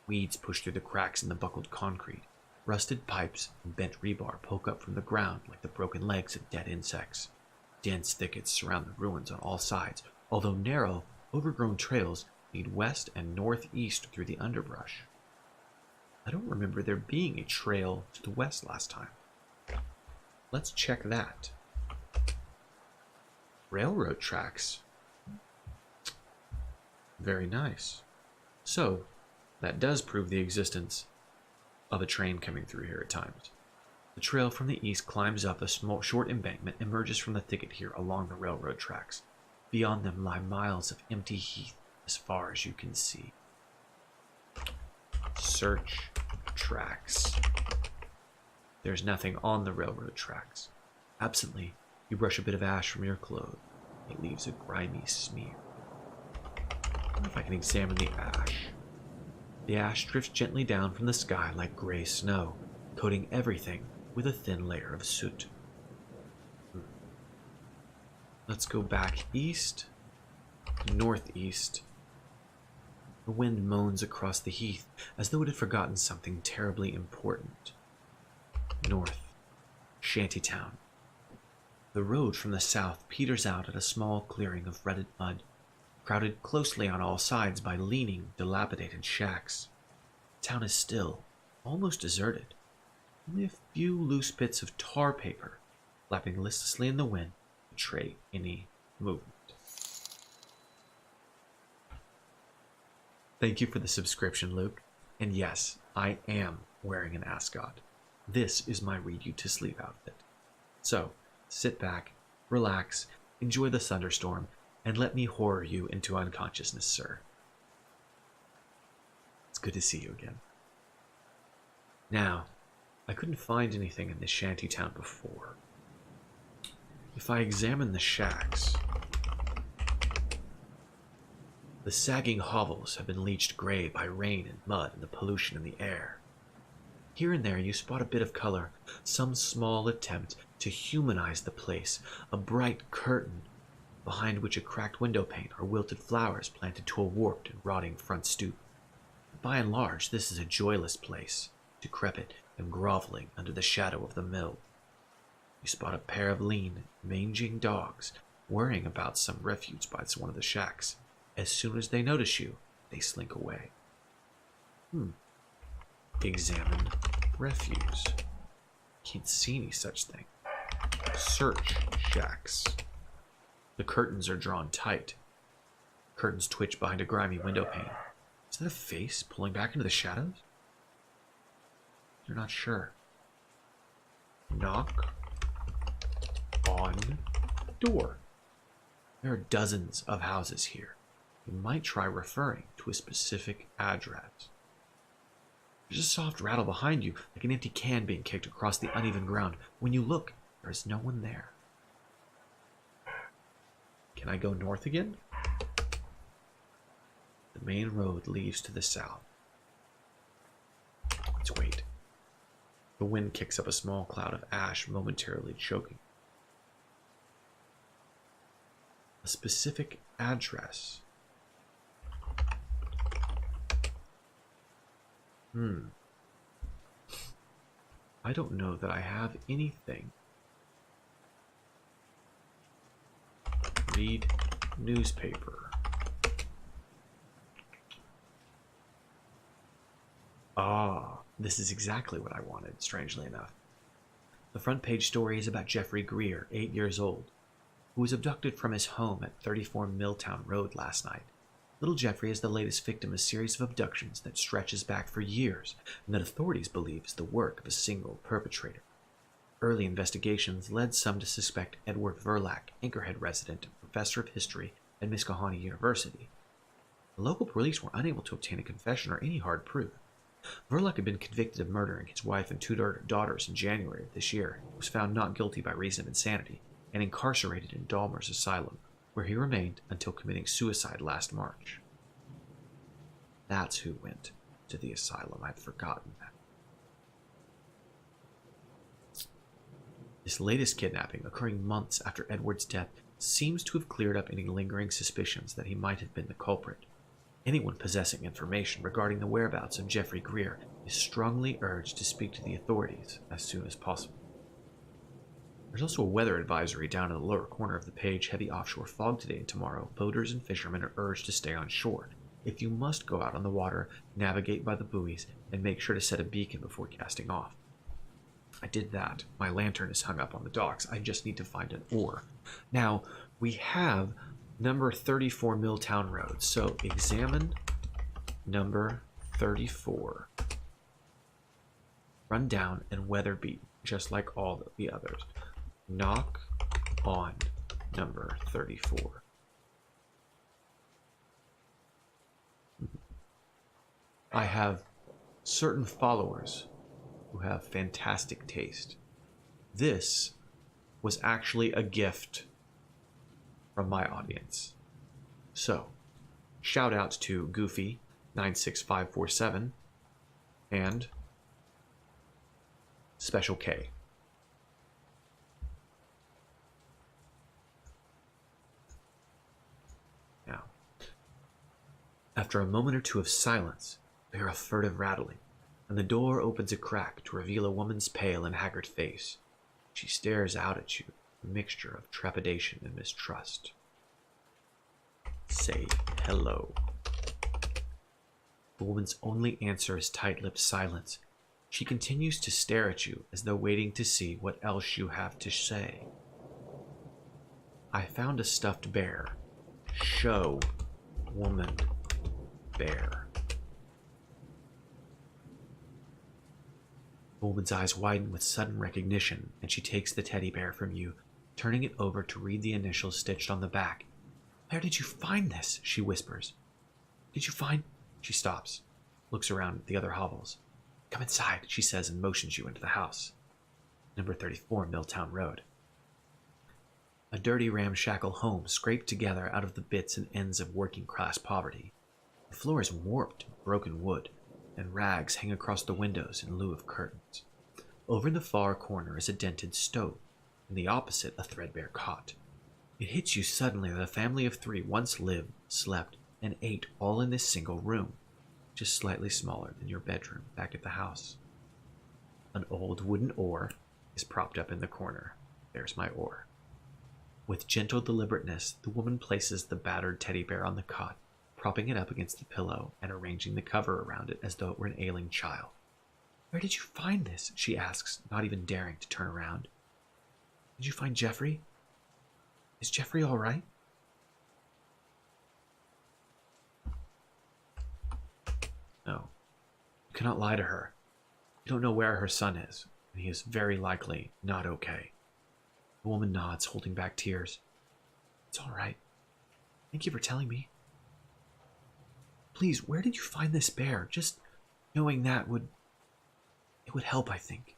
Weeds push through the cracks in the buckled concrete. Rusted pipes and bent rebar poke up from the ground like the broken legs of dead insects. Dense thickets surround the ruins on all sides, although narrow, overgrown trails lead west and northeast through the underbrush. I don't remember there being a trail to the west last time. Let's check that. Railroad tracks. Very nice. So, that does prove the existence of a train coming through here at times. The trail from the east climbs up a small, short embankment, emerges from the thicket here along the railroad tracks. Beyond them lie miles of empty heath as far as you can see. Search tracks. There's nothing on the railroad tracks. Absently, you brush a bit of ash from your clothes. It leaves a grimy smear. I wonder if I can examine the ash. The ash drifts gently down from the sky like gray snow, coating everything with a thin layer of soot. Let's go back east, northeast. The wind moans across the heath as though it had forgotten something terribly important. North, Shantytown. The road from the south peters out at a small clearing of rutted mud, crowded closely on all sides by leaning, dilapidated shacks. The town is still, almost deserted. Only a few loose bits of tar paper, flapping listlessly in the wind, betray any movement. Thank you for the subscription, Luke. And yes, I am wearing an ascot. This is my read you to sleep outfit. So, sit back, relax, enjoy the thunderstorm, and let me horror you into unconsciousness, sir. It's good to see you again. Now, I couldn't find anything in this shanty town before. If I examine the shacks, The sagging hovels have been bleached gray by rain and mud and the pollution in the air. Here and there you spot a bit of color, some small attempt to humanize the place, a bright curtain behind which a cracked window pane or wilted flowers planted to a warped and rotting front stoop. By and large, this is a joyless place, decrepit and groveling under the shadow of the mill. You spot a pair of lean, manging dogs worrying about some refuse by one of the shacks. As soon as they notice you, they slink away. Examine refuse. Can't see any such thing. Search shacks. The curtains are drawn tight. Curtains twitch behind a grimy window pane. Is that a face pulling back into the shadows? You're not sure. Knock on door. There are dozens of houses here. You might try referring to a specific address. There's a soft rattle behind you, like an empty can being kicked across the uneven ground. When you look, there is no one there. Can I go north again? The main road leads to the south. Let's wait. The wind kicks up a small cloud of ash, momentarily choking. A specific address. I don't know that I have anything. Read newspaper. This is exactly what I wanted, strangely enough. The front page story is about Jeffrey Greer, 8 years old, who was abducted from his home at 34 Milltown Road last night. Little Jeffrey is the latest victim in a series of abductions that stretches back for years and that authorities believe is the work of a single perpetrator. Early investigations led some to suspect Edward Verlack, Anchorhead resident and professor of history at Miskahoney University. The local police were unable to obtain a confession or any hard proof. Verlack had been convicted of murdering his wife and 2 daughters in January of this year. He was found not guilty by reason of insanity and incarcerated in Dahmer's Asylum, where he remained until committing suicide last March. That's who went to the asylum. I'd forgotten that. This latest kidnapping, occurring months after Edward's death, seems to have cleared up any lingering suspicions that he might have been the culprit. Anyone possessing information regarding the whereabouts of Jeffrey Greer is strongly urged to speak to the authorities as soon as possible. There's also a weather advisory down in the lower corner of the page. Heavy offshore fog today and tomorrow. Boaters and fishermen are urged to stay on shore. If you must go out on the water, navigate by the buoys and make sure to set a beacon before casting off. I did that. My lantern is hung up on the docks. I just need to find an oar. Now, we have number 34 Milltown Road. So examine number 34. Run down and weather beaten, just like all of the others. Knock on number 34. I have certain followers who have fantastic taste. This was actually a gift from my audience. So, shout out to Goofy 96547 and Special K. Now, after a moment or two of silence, we hear a furtive rattling, and the door opens a crack to reveal a woman's pale and haggard face. She stares out at you, a mixture of trepidation and mistrust. Say hello. The woman's only answer is tight-lipped silence. She continues to stare at you as though waiting to see what else you have to say. I found a stuffed bear. Show woman bear. The woman's eyes widen with sudden recognition, and she takes the teddy bear from you, turning it over to read the initials stitched on the back. Where did you find this? She whispers. Did you find... She stops, looks around at the other hovels. Come inside, she says, and motions you into the house. Number 34 Milltown Road. A dirty ramshackle home scraped together out of the bits and ends of working-class poverty. The floor is warped with broken wood, and rags hang across the windows in lieu of curtains. Over in the far corner is a dented stove, and the opposite a threadbare cot. It hits you suddenly that a family of 3 once lived, slept, and ate all in this single room, just slightly smaller than your bedroom back at the house. An old wooden oar is propped up in the corner. There's my oar. With gentle deliberateness, the woman places the battered teddy bear on the cot, propping it up against the pillow and arranging the cover around it as though it were an ailing child. "Where did you find this?" she asks, not even daring to turn around. "Did you find Jeffrey? Is Jeffrey all right?" No. You cannot lie to her. You don't know where her son is, and he is very likely not okay. The woman nods, holding back tears. "It's all right. Thank you for telling me. Please, where did you find this bear? Just knowing that would help, I think."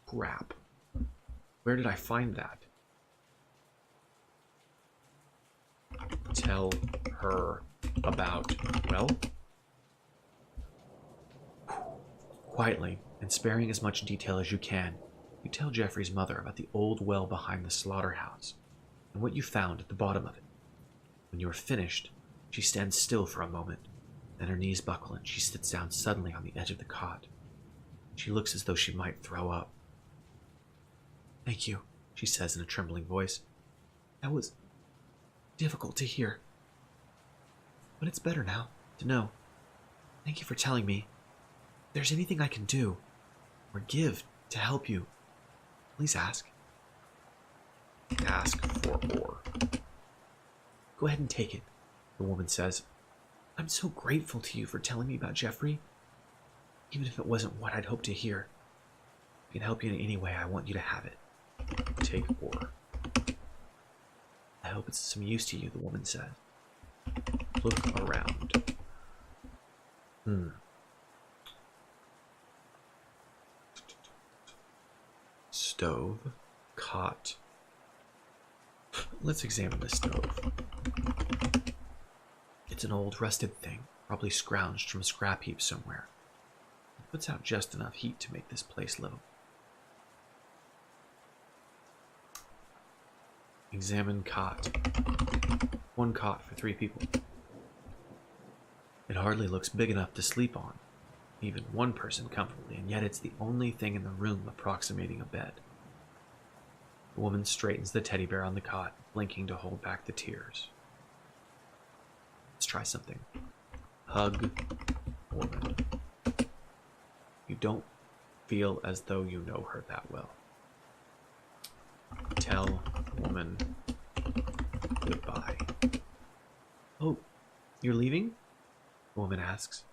Crap. Where did I find that? Tell her about, well? Quietly, and sparing as much detail as you can, you tell Jeffrey's mother about the old well behind the slaughterhouse, and what you found at the bottom of it. When you are finished, she stands still for a moment, then her knees buckle and she sits down suddenly on the edge of the cot. She looks as though she might throw up. "Thank you," she says in a trembling voice. "That was difficult to hear. But it's better now, to know. Thank you for telling me. If there's anything I can do, or give, to help you, please ask." "Ask for ore." "Go ahead and take it," the woman says. "I'm so grateful to you for telling me about Jeffrey. Even if it wasn't what I'd hoped to hear. If I can help you in any way, I want you to have it." "Take ore." "I hope it's some use to you," the woman says. Look around. Stove. Cot. Let's examine the stove. It's an old rusted thing, probably scrounged from a scrap heap somewhere. It puts out just enough heat to make this place livable. Examine cot. 1 cot for 3 people. It hardly looks big enough to sleep on, even 1 person comfortably, and yet it's the only thing in the room approximating a bed. The woman straightens the teddy bear on the cot, blinking to hold back the tears. Let's try something. Hug woman. You don't feel as though you know her that well. Tell woman goodbye. "Oh, you're leaving?" the woman asks.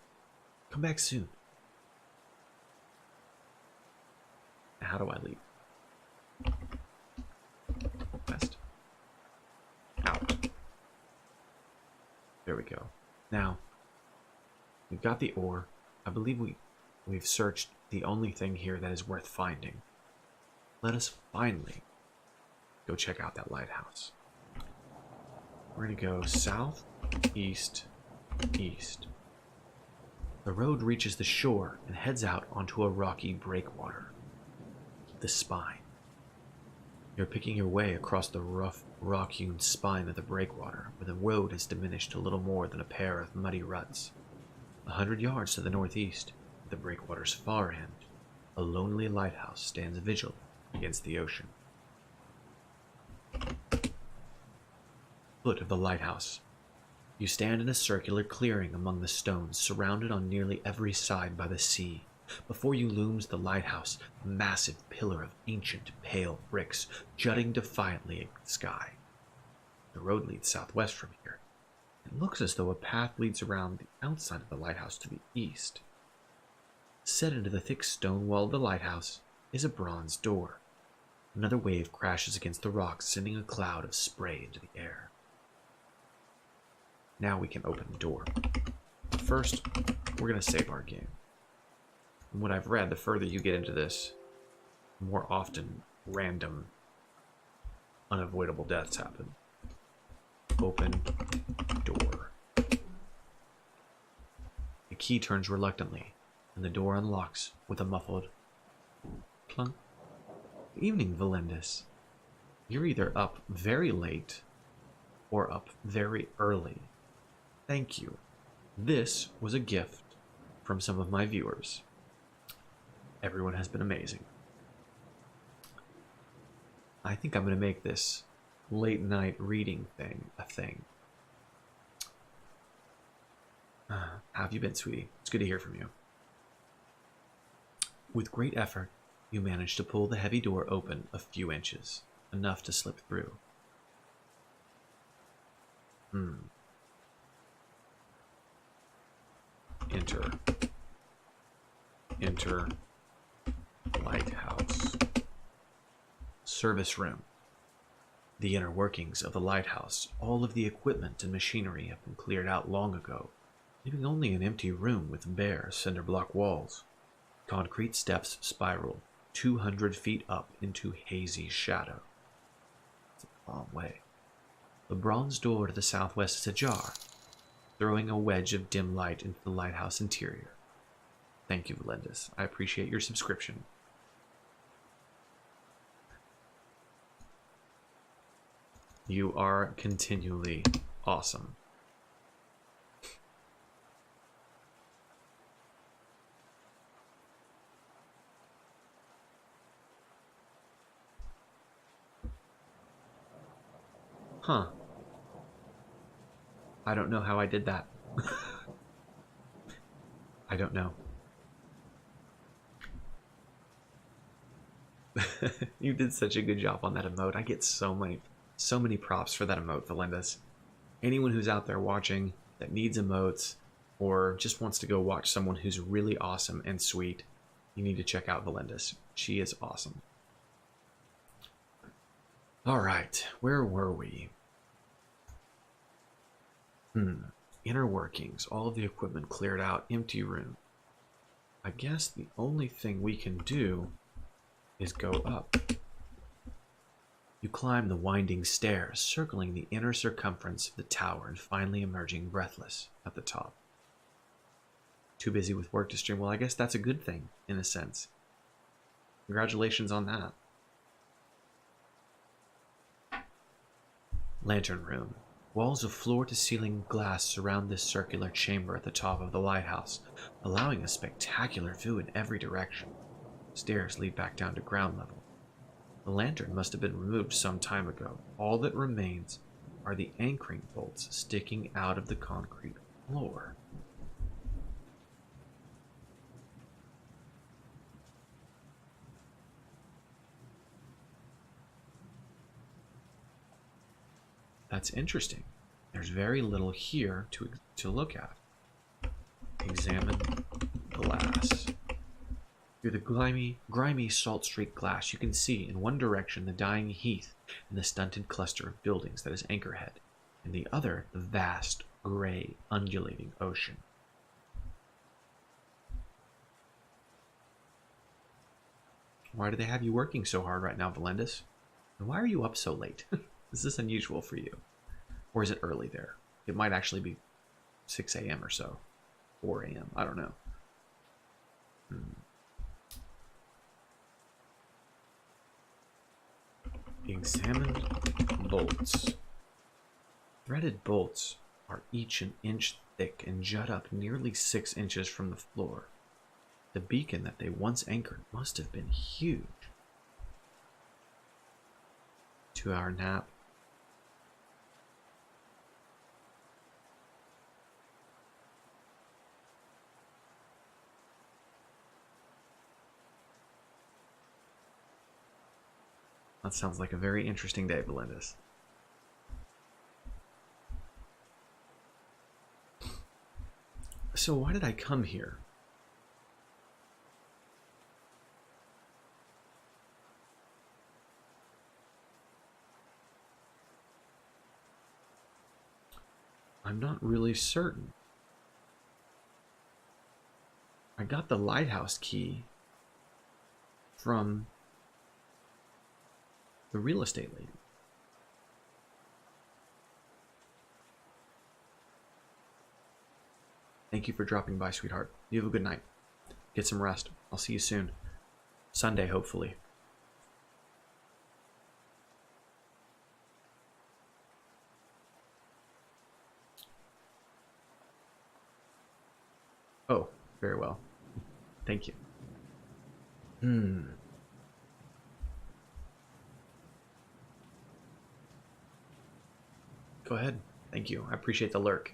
"Come back soon." How do I leave? West. Out. There we go. Now, we've got the ore. I believe we've searched the only thing here that is worth finding. Let us finally go check out that lighthouse. We're going to go south, east, east. The road reaches the shore and heads out onto a rocky breakwater. The spine. You're picking your way across the rough, rock-hewn spine of the breakwater, where the road has diminished to little more than a pair of muddy ruts. 100 yards to the northeast, at the breakwater's far end, a lonely lighthouse stands vigil against the ocean. Foot of the lighthouse. You stand in a circular clearing among the stones, surrounded on nearly every side by the sea. Before you looms the lighthouse, a massive pillar of ancient, pale bricks, jutting defiantly at the sky. The road leads southwest from here. It looks as though a path leads around the outside of the lighthouse to the east. Set into the thick stone wall of the lighthouse is a bronze door. Another wave crashes against the rocks, sending a cloud of spray into the air. Now we can open the door. First, we're going to save our game. From what I've read, the further you get into this, the more often random, unavoidable deaths happen. Open door. The key turns reluctantly, and the door unlocks with a muffled clunk. Evening, Valendis. You're either up very late or up very early. Thank you. This was a gift from some of my viewers. Everyone has been amazing. I think I'm going to make this late night reading thing a thing. How have you been, sweetie? It's good to hear from you. With great effort, you managed to pull the heavy door open a few inches, enough to slip through. Enter. Enter. Lighthouse. Service room. The inner workings of the lighthouse, all of the equipment and machinery have been cleared out long ago, leaving only an empty room with bare cinder block walls. Concrete steps spiral 200 feet up into hazy shadow. It's a long way. The bronze door to the southwest is ajar, throwing a wedge of dim light into the lighthouse interior. Thank you, Valendis. I appreciate your subscription. You are continually awesome. Huh. I don't know how I did that. I don't know. You did such a good job on that emote. I get so many props for that emote, Valendis. Anyone who's out there watching that needs emotes or just wants to go watch someone who's really awesome and sweet, you need to check out Valendis. She is awesome. All right, where were we? Inner workings, all of the equipment cleared out, empty room. I guess the only thing we can do is go up. You climb the winding stairs, circling the inner circumference of the tower and finally emerging breathless at the top. Too busy with work to stream. Well, I guess that's a good thing, in a sense. Congratulations on that. Lantern room. Walls of floor-to-ceiling glass surround this circular chamber at the top of the lighthouse, allowing a spectacular view in every direction. Stairs lead back down to ground level. The lantern must have been removed some time ago. All that remains are the anchoring bolts sticking out of the concrete floor. That's interesting. There's very little here to look at. Examine glass. Through the grimy salt-streaked glass, you can see in one direction the dying heath and the stunted cluster of buildings that is Anchorhead, in the other the vast, gray, undulating ocean. Why do they have you working so hard right now, Valendis? And why are you up so late? Is this unusual for you? Or is it early there? It might actually be 6 a.m. or so. 4 a.m. I don't know. Examined bolts. Threaded bolts are each an inch thick and jut up nearly 6 inches from the floor. The beacon that they once anchored must have been huge. 2-hour nap. That sounds like a very interesting day, Valendis. So why did I come here? I'm not really certain. I got the lighthouse key from the real estate lady. Thank you for dropping by, sweetheart. You have a good night. Get some rest. I'll see you soon. Sunday, hopefully. Oh, very well. Thank you. Go ahead. Thank you. I appreciate the lurk.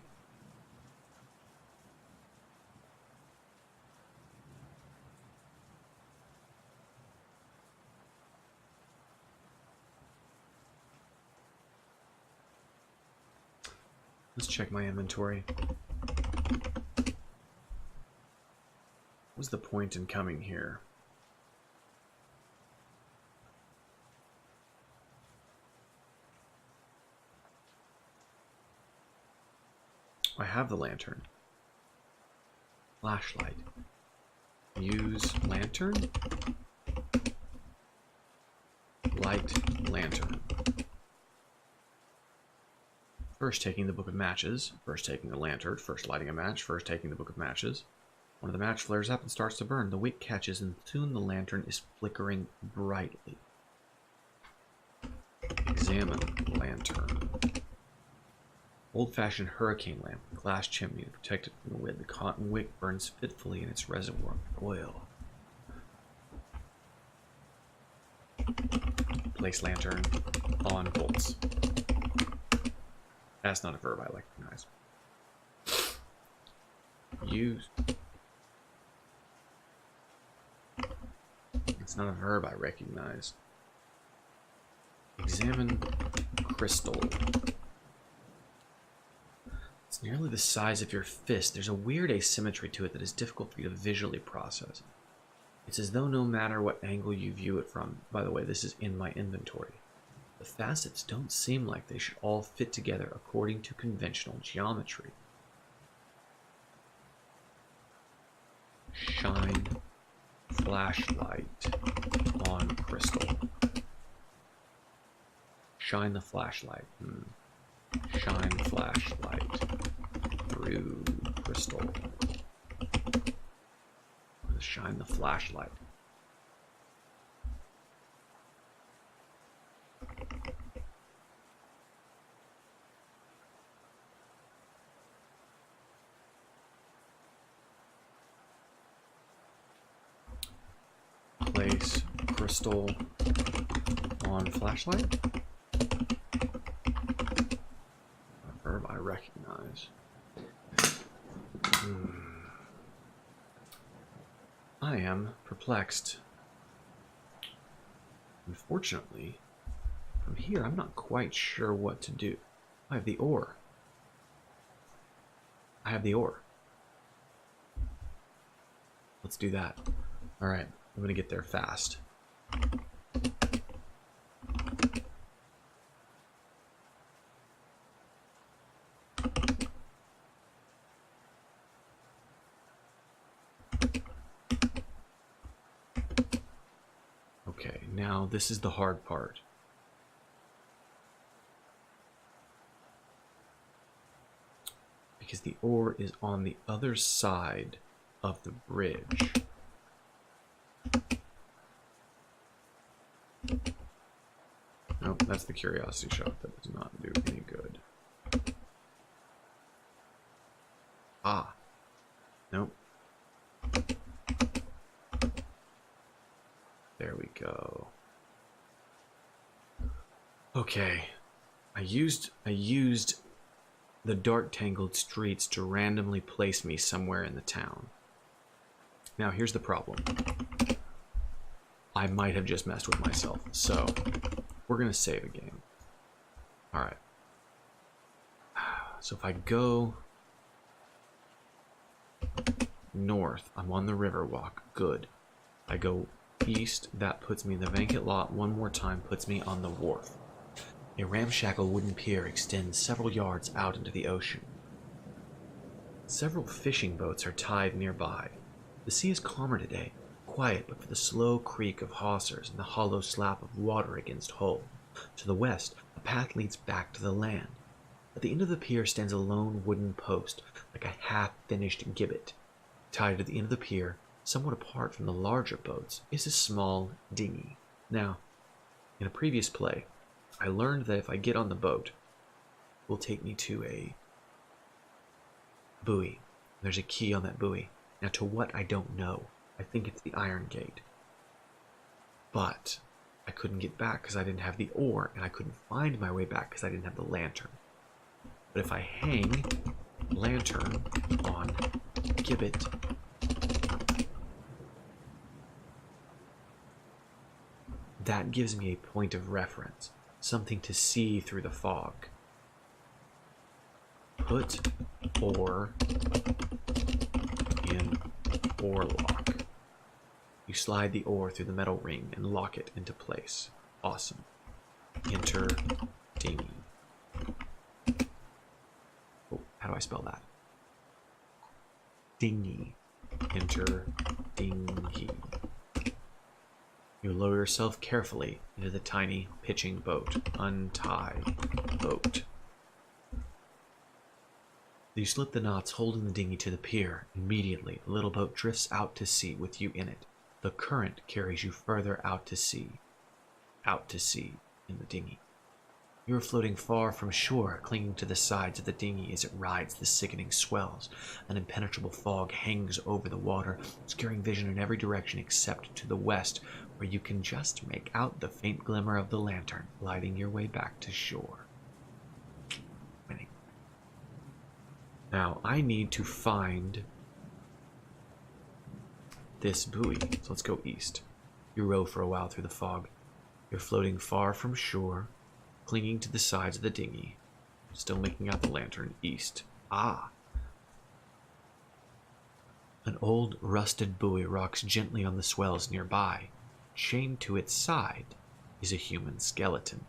Let's check my inventory. What's the point in coming here? I have the lantern. Flashlight. Use lantern? Light lantern. First taking the book of matches, first taking the lantern, first lighting a match, first taking the book of matches. One of the match flares up and starts to burn. The wick catches and soon the lantern is flickering brightly. Examine lantern. Old-fashioned hurricane lamp, glass chimney to protect it from the wind. The cotton wick burns fitfully in its reservoir of oil. Place lantern on bolts. That's not a verb I recognize. Use. It's not a verb I recognize. Examine crystal. It's nearly the size of your fist. There's a weird asymmetry to it that is difficult for you to visually process. It's as though no matter what angle you view it from, by the way, this is in my inventory, the facets don't seem like they should all fit together according to conventional geometry. Shine flashlight on crystal. Shine the flashlight. Shine flashlight through crystal. Shine the flashlight. Place crystal on flashlight. A verb I recognize. I am perplexed. Unfortunately, from here I'm not quite sure what to do. I have the ore. I have the ore. Let's do that. Alright, I'm gonna get there fast. Okay, now this is the hard part. Because the ore is on the other side of the bridge. Nope, that's the curiosity shot. That does not do any good. Ah. Nope. There we go. Okay. I used the dark tangled streets to randomly place me somewhere in the town. Now here's the problem. I might have just messed with myself, so we're gonna save a game. Alright. So if I go north, I'm on the Riverwalk. Good. I go east, that puts me in the vacant lot. One more time puts me on the wharf. A ramshackle wooden pier extends several yards out into the ocean. Several fishing boats are tied nearby. The sea is calmer today, quiet but for the slow creak of hawsers and the hollow slap of water against hull. To the west, a path leads back to the land. At the end of the pier stands a lone wooden post, like a half-finished gibbet. Tied to the end of the pier, somewhat apart from the larger boats, is a small dinghy. Now, in a previous play, I learned that if I get on the boat, it will take me to a buoy. There's a key on that buoy. Now, to what, I don't know. I think it's the Iron Gate. But I couldn't get back because I didn't have the oar, and I couldn't find my way back because I didn't have the lantern. But if I hang lantern on gibbet, that gives me a point of reference, something to see through the fog. Put oar in oar lock. You slide the oar through the metal ring and lock it into place. Awesome. Enter dinghy. Oh, how do I spell that? Dinghy. Enter dinghy. You lower yourself carefully into the tiny pitching boat. Untie boat. You slip the knots holding the dinghy to the pier. Immediately, the little boat drifts out to sea with you in it. The current carries you further out to sea. Out to sea in the dinghy. You are floating far from shore, clinging to the sides of the dinghy as it rides the sickening swells. An impenetrable fog hangs over the water, obscuring vision in every direction except to the west, where you can just make out the faint glimmer of the lantern, lighting your way back to shore. Winning. Now, I need to find this buoy, so let's go east. You row for a while through the fog. You're floating far from shore, clinging to the sides of the dinghy, still making out the lantern east. Ah! An old rusted buoy rocks gently on the swells nearby. Chained to its side is a human skeleton.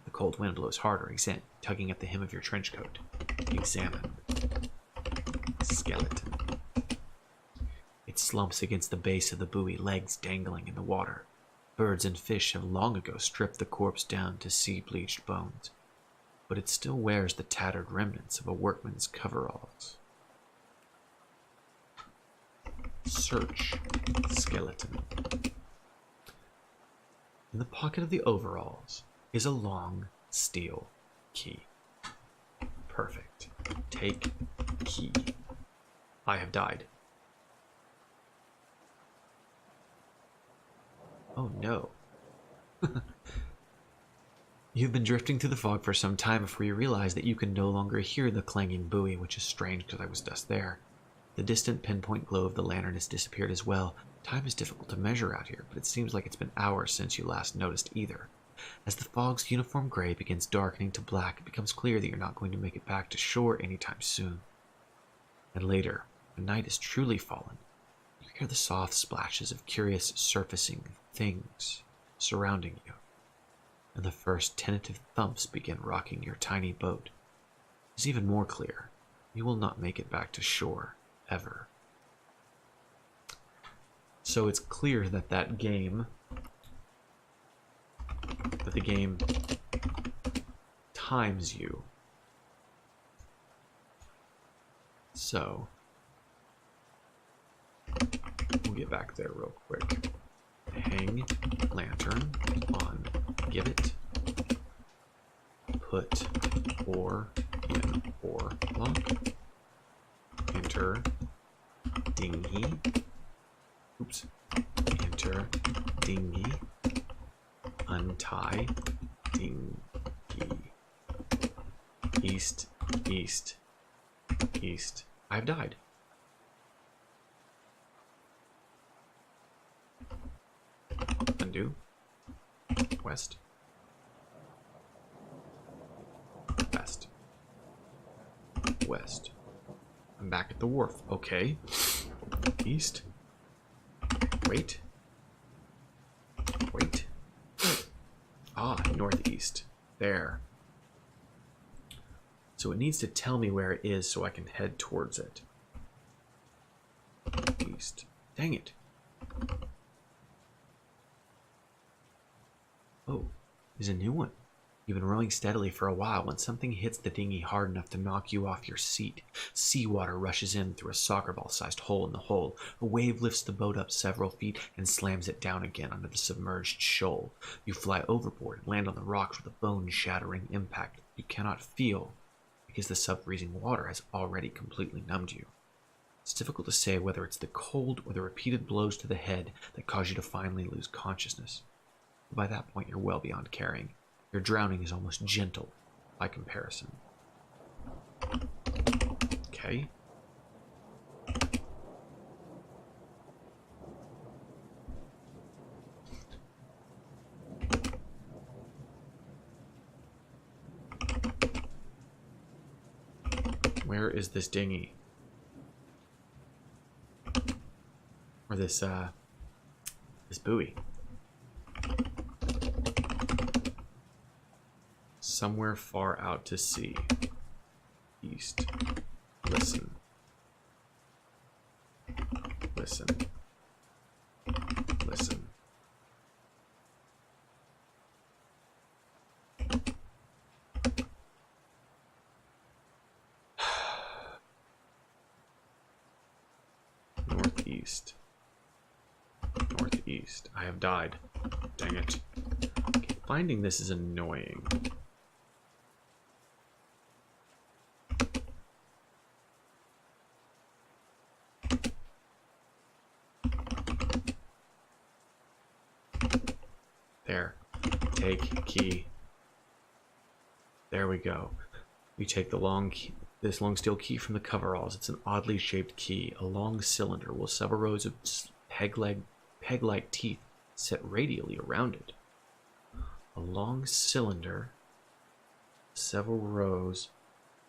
The cold wind blows harder, tugging at the hem of your trench coat. Examine. Skeleton. It slumps against the base of the buoy, legs dangling in the water. Birds and fish have long ago stripped the corpse down to sea-bleached bones, but it still wears the tattered remnants of a workman's coveralls. Search skeleton. In the pocket of the overalls is a long steel key. Perfect. Take key. I have died. Oh no. You've been drifting through the fog for some time before you realize that you can no longer hear the clanging buoy, which is strange because I was just there. The distant pinpoint glow of the lantern has disappeared as well. Time is difficult to measure out here, but it seems like it's been hours since you last noticed either. As the fog's uniform gray begins darkening to black, it becomes clear that you're not going to make it back to shore anytime soon. And later, when night is truly fallen, you hear the soft splashes of curious surfacing things surrounding you, and the first tentative thumps begin rocking your tiny boat. It's even more clear. You will not make it back to shore, ever. So it's clear that the game times you. So we'll get back there real quick. Hang lantern on gibbet. Put oar in oar lock. Enter dinghy. Oops. Enter dinghy. Untie dinghy. East, east, east. I've died. Undo. West. West. West. I'm back at the wharf. Okay. East. Wait. Wait. Ah, northeast. There. So it needs to tell me where it is so I can head towards it. east. Dang it. Oh, there's a new one. You've been rowing steadily for a while when something hits the dinghy hard enough to knock you off your seat. Seawater rushes in through a soccer ball-sized hole in the hull. A wave lifts the boat up several feet and slams it down again under the submerged shoal. You fly overboard and land on the rocks with a bone-shattering impact you cannot feel because the sub-freezing water has already completely numbed you. It's difficult to say whether it's the cold or the repeated blows to the head that cause you to finally lose consciousness. But by that point, you're well beyond caring. Your drowning is almost gentle by comparison. Okay. Where is this dinghy? Or this buoy? Somewhere far out to sea. East. Listen. Listen. Listen. Northeast. Northeast. I have died. Dang it. Okay, finding this is annoying. There. Take key. There we go. You take the long key, this long steel key from the coveralls. It's an oddly shaped key, a long cylinder with several rows of peg-like teeth set radially around it. A long cylinder, several rows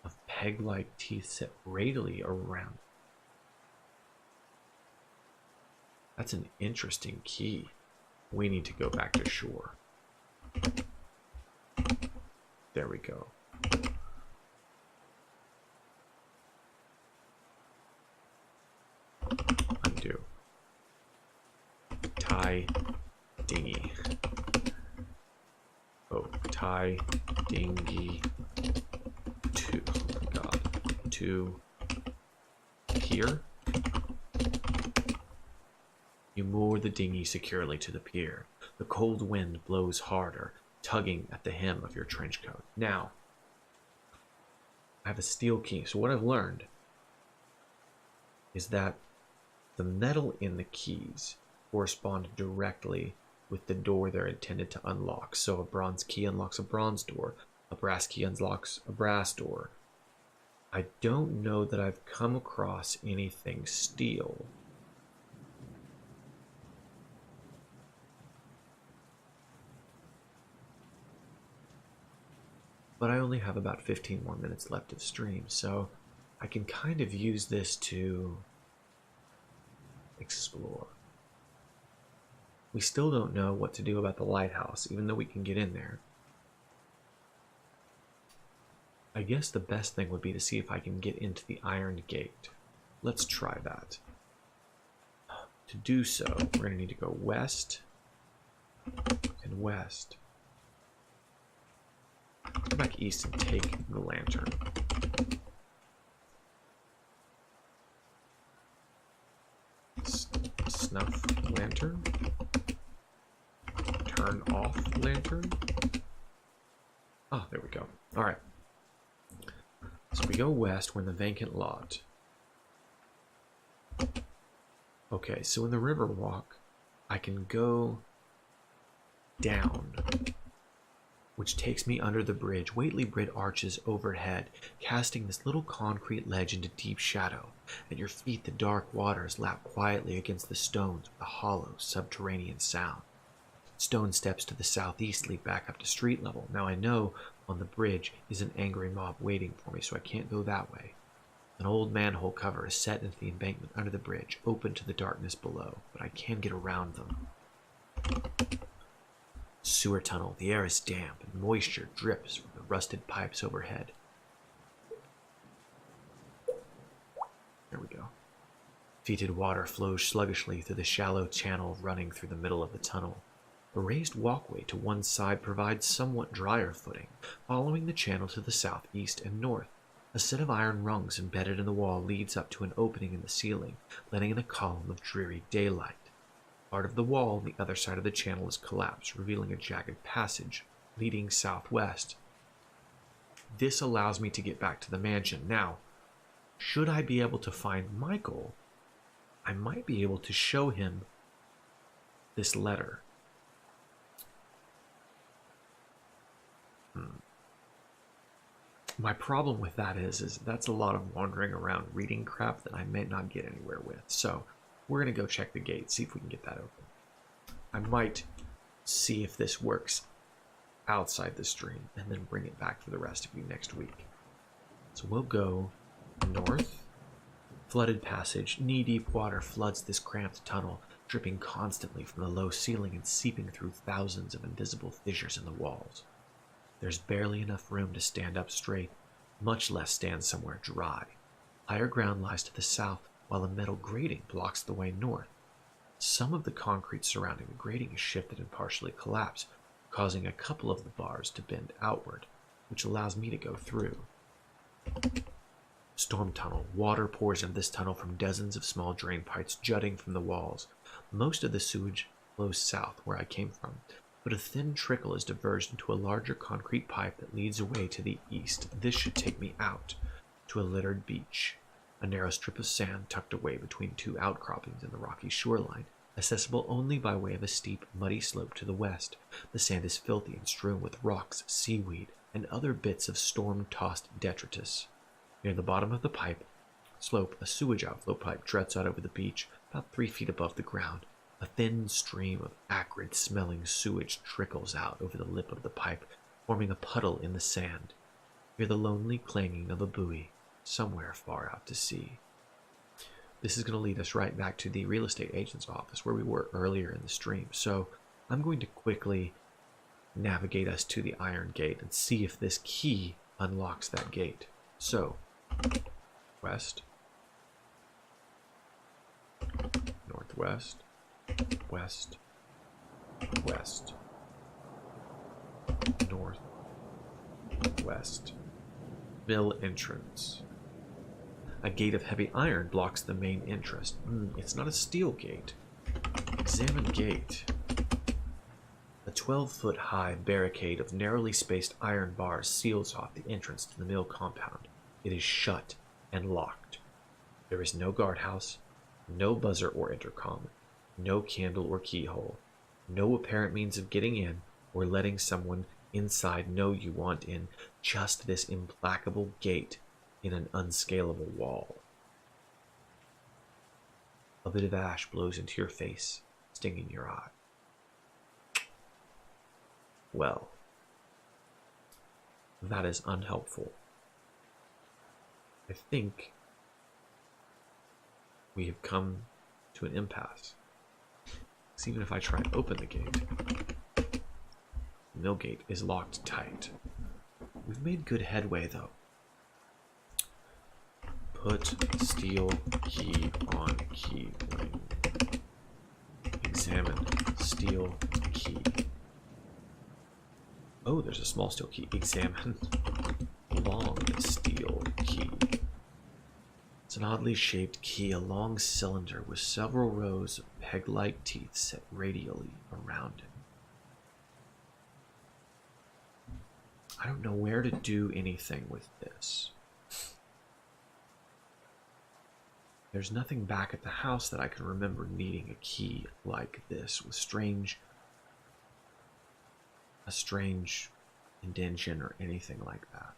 of peg-like teeth set radially around. That's an interesting key. We need to go back to shore. There we go. Undo. Tie dinghy. Oh, tie dinghy to, oh my god, to here. You moor the dinghy securely to the pier. The cold wind blows harder, tugging at the hem of your trench coat. Now, I have a steel key. So what I've learned is that the metal in the keys correspond directly with the door they're intended to unlock. So a bronze key unlocks a bronze door. A brass key unlocks a brass door. I don't know that I've come across anything steel. But I only have about 15 more minutes left of stream, so I can kind of use this to explore. We still don't know what to do about the lighthouse, even though we can get in there. I guess the best thing would be to see if I can get into the Iron Gate. Let's try that. To do so, we're going to need to go west and west. Go back east and take the lantern. Snuff lantern. Turn off lantern. Oh, there we go. All right. So we go west. We're in the vacant lot. Okay, so in the river walk, I can go down, which takes me under the bridge. Whately Bridge arches overhead, casting this little concrete ledge into deep shadow. At your feet, the dark waters lap quietly against the stones with a hollow, subterranean sound. Stone steps to the southeast lead back up to street level. Now I know on the bridge is an angry mob waiting for me, so I can't go that way. An old manhole cover is set into the embankment under the bridge, open to the darkness below, but I can get around them. Sewer tunnel. The air is damp and moisture drips from the rusted pipes overhead. There we go. Fetid water flows sluggishly through the shallow channel running through the middle of the tunnel. A raised walkway to one side provides somewhat drier footing. Following the channel to the south, east, and north, a set of iron rungs embedded in the wall leads up to an opening in the ceiling, letting in a column of dreary daylight. Part of the wall on the other side of the channel is collapsed, revealing a jagged passage leading southwest. This allows me to get back to the mansion. Now, should I be able to find Michael, I might be able to show him this letter. My problem with that is that's a lot of wandering around reading crap that I may not get anywhere with. So we're going to go check the gate, see if we can get that open. I might see if this works outside the stream and then bring it back for the rest of you next week. So we'll go north. Flooded passage, knee-deep water floods this cramped tunnel, dripping constantly from the low ceiling and seeping through thousands of invisible fissures in the walls. There's barely enough room to stand up straight, much less stand somewhere dry. Higher ground lies to the south, while a metal grating blocks the way north. Some of the concrete surrounding the grating is shifted and partially collapsed, causing a couple of the bars to bend outward, which allows me to go through. Storm tunnel. Water pours into this tunnel from dozens of small drain pipes jutting from the walls. Most of the sewage flows south, where I came from, but a thin trickle is diverged into a larger concrete pipe that leads away to the east. This should take me out to a littered beach, a narrow strip of sand tucked away between two outcroppings in the rocky shoreline, accessible only by way of a steep, muddy slope to the west. The sand is filthy and strewn with rocks, seaweed, and other bits of storm-tossed detritus. Near the bottom of the pipe slope, a sewage outflow pipe juts out over the beach, about 3 feet above the ground. A thin stream of acrid-smelling sewage trickles out over the lip of the pipe, forming a puddle in the sand. Hear the lonely clanging of a buoy somewhere far out to sea. This is going to lead us right back to the real estate agent's office where we were earlier in the stream. So I'm going to quickly navigate us to the iron gate and see if this key unlocks that gate. So, west, northwest, west, west, north, west. Mill entrance. A gate of heavy iron blocks the main entrance. It's not a steel gate. Examine gate. A 12-foot-high barricade of narrowly spaced iron bars seals off the entrance to the mill compound. It is shut and locked. There is no guardhouse, no buzzer or intercom, no candle or keyhole, no apparent means of getting in or letting someone inside know you want in, just this implacable gate in an unscalable wall. A bit of ash blows into your face, stinging your eye. Well, that is unhelpful. I think we have come to an impasse. Because even if I try and open the gate, the mill gate is locked tight. We've made good headway, though. Put steel key on key ring. Examine steel key. Oh, there's a small steel key. Examine long steel key. It's an oddly shaped key, a long cylinder with several rows of peg-like teeth set radially around it. I don't know where to do anything with this. There's nothing back at the house that I can remember needing a key like this with a strange indention or anything like that.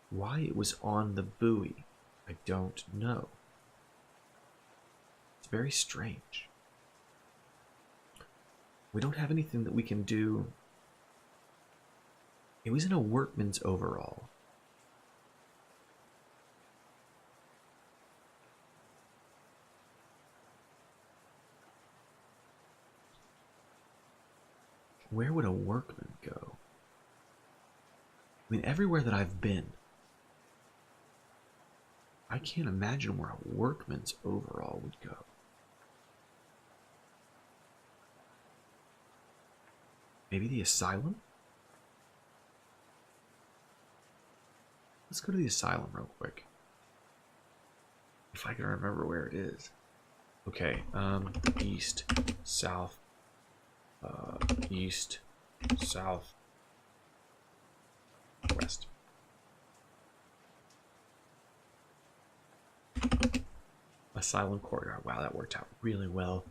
Why it was on the buoy, I don't know. It's very strange. We don't have anything that we can do. It was in a workman's overall. Where would a workman go? I mean, everywhere that I've been, I can't imagine where a workman's overall would go. Maybe the asylum? Let's go to the asylum real quick. If I can remember where it is. Okay, east, south, east, south, west. Asylum courtyard. Wow, that worked out really well.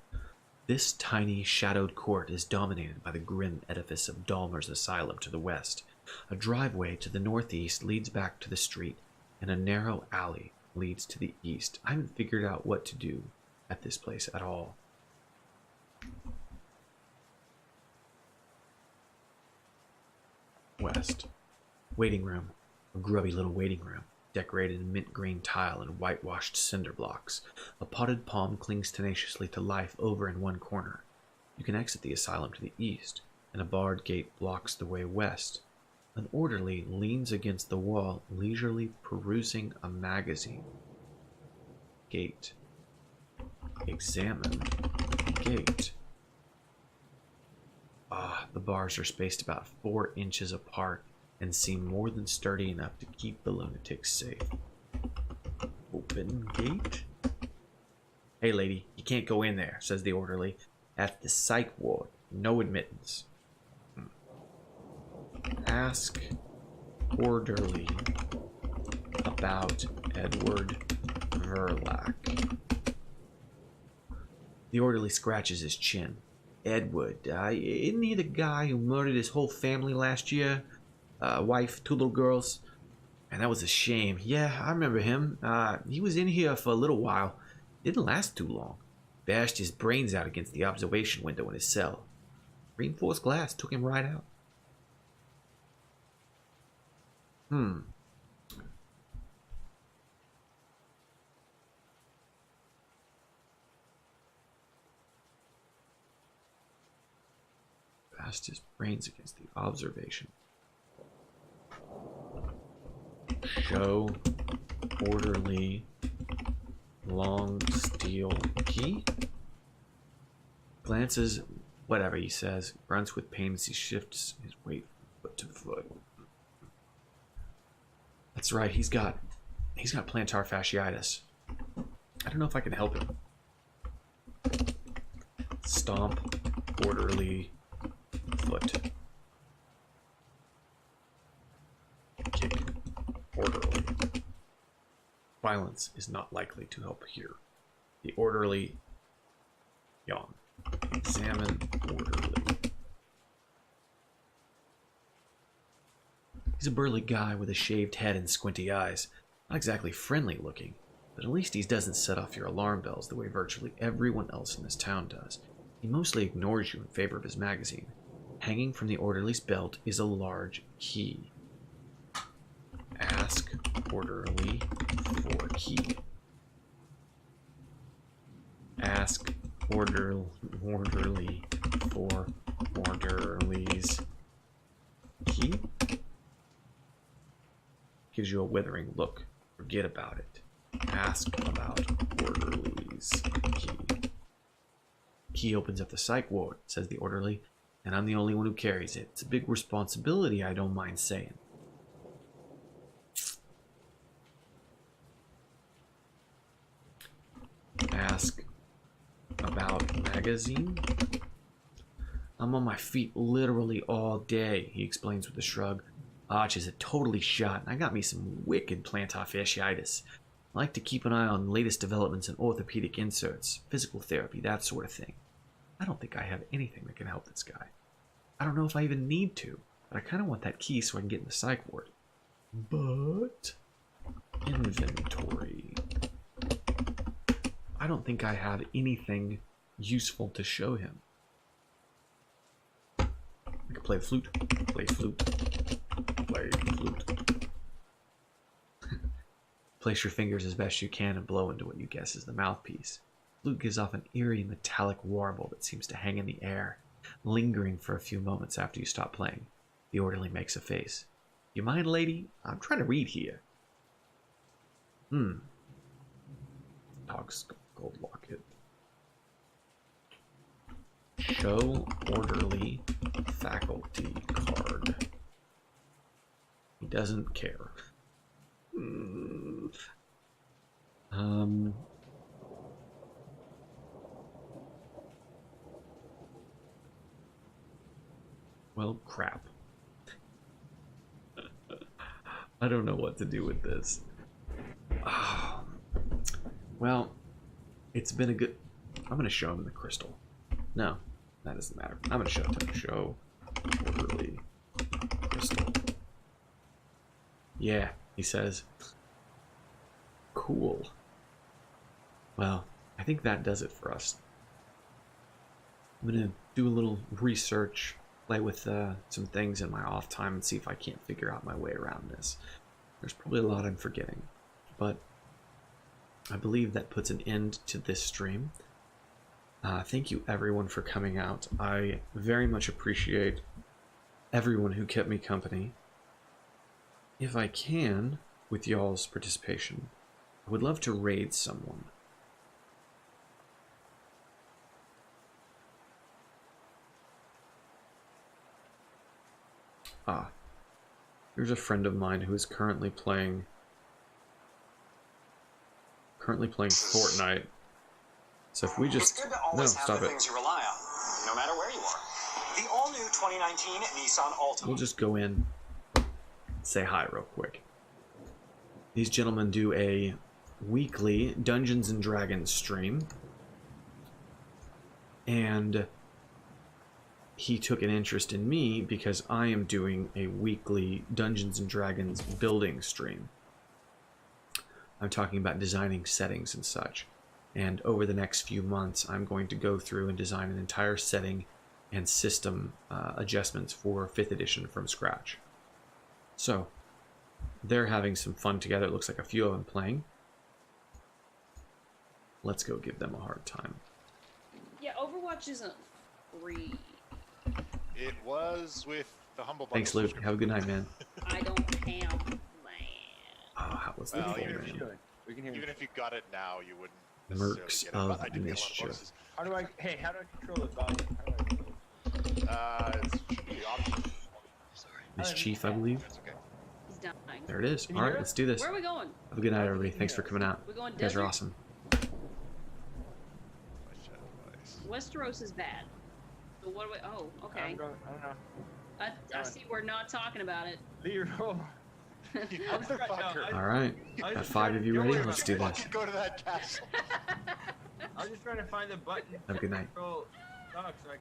This tiny, shadowed court is dominated by the grim edifice of Dahmer's Asylum to the west. A driveway to the northeast leads back to the street, and a narrow alley leads to the east. I haven't figured out what to do at this place at all. West. Waiting room. A grubby little waiting room, decorated in mint green tile and whitewashed cinder blocks. A potted palm clings tenaciously to life over in one corner. You can exit the asylum to the east, and a barred gate blocks the way west. An orderly leans against the wall, leisurely perusing a magazine. Gate. Examine gate. The bars are spaced about 4 inches apart and seem more than sturdy enough to keep the lunatics safe. Open gate. Hey lady, you can't go in there, says the orderly. That's the psych ward. No admittance. Ask orderly about Edward Verlac. The orderly scratches his chin. Edward, isn't he the guy who murdered his whole family last year? Wife, 2 little girls. And that was a shame. Yeah, I remember him. He was in here for a little while. Didn't last too long. Bashed his brains out against the observation window in his cell. Reinforced glass took him right out. Bashed his brains against the observation. Show orderly long steel key. Glances, whatever he says, grunts with pain as he shifts his weight from foot to foot. That's right, he's got plantar fasciitis. I don't know if I can help him. Stomp orderly foot. Kick orderly. Violence is not likely to help here. The orderly yawn. Examine orderly. He's a burly guy with a shaved head and squinty eyes. Not exactly friendly looking, but at least he doesn't set off your alarm bells the way virtually everyone else in this town does. He mostly ignores you in favor of his magazine. Hanging from the orderly's belt is a large key. Ask orderly for key. Ask orderly for orderly's key. Gives you a withering look. Forget about it. Ask about orderly's key. Key opens up the psych ward, says the orderly, and I'm the only one who carries it. It's a big responsibility, I don't mind saying. Ask about magazine? I'm on my feet literally all day, he explains with a shrug. Arch is totally shot, and I got me some wicked plantar fasciitis. I like to keep an eye on latest developments in orthopedic inserts, physical therapy, that sort of thing. I don't think I have anything that can help this guy. I don't know if I even need to, but I kind of want that key so I can get in the psych ward. But... inventory. I don't think I have anything useful to show him. I can play the flute. Play flute. Play flute. Place your fingers as best you can and blow into what you guess is the mouthpiece. Flute gives off an eerie metallic warble that seems to hang in the air, lingering for a few moments after you stop playing. The orderly makes a face. You mind, lady? I'm trying to read here. Dog's gold locket. Show orderly faculty card. He doesn't care. Well, crap. I don't know what to do with this. Oh. Well, it's been a good... I'm going to show him the crystal. No, that doesn't matter. I'm going to show him. Show orderly crystal. Yeah, he says. Cool. Well, I think that does it for us. I'm going to do a little research, play with some things in my off time, and see if I can't figure out my way around this. There's probably a lot I'm forgetting, but I believe that puts an end to this stream. Thank you everyone for coming out. I very much appreciate everyone who kept me company. If I can, with y'all's participation, I would love to raid someone. Here's a friend of mine who is currently playing Fortnite. So if we just stop it. Things you rely on, no matter where you are. The all-new 2019 Nissan Altima. We'll just go in, say hi real quick. These gentlemen do a weekly Dungeons and Dragons stream, and he took an interest in me because I am doing a weekly Dungeons and Dragons building stream. I'm talking about designing settings and such. And over the next few months, I'm going to go through and design an entire setting and system adjustments for 5th edition from scratch. So, they're having some fun together. It looks like a few of them playing. Let's go give them a hard time. Yeah, Overwatch isn't free. It was with the humble bundle. Thanks, Luke. Have a good night, man. I don't have land. Oh, how was the Well, full even name? if you got it now, you wouldn't Mercs necessarily get it. But I of do get a lot of Mischief. bonuses. How do I control the volume? How do I control it? It should be optional. Mischief, I believe. That's okay. He's dying. There it is. Can you All right, hear let's do this. Where are we going? Have a good night, everybody. Thanks for coming out. We're going You guys are desert? awesome. Westeros is bad. So what do we... Oh, okay. I don't know. I see we're not talking about it. Leroy. You motherfucker. All right. I Got was 5 of you don't ready? worry Let's about do it. this. Fucking go to that castle. I was just trying to find the button Have a good to night. control dogs so I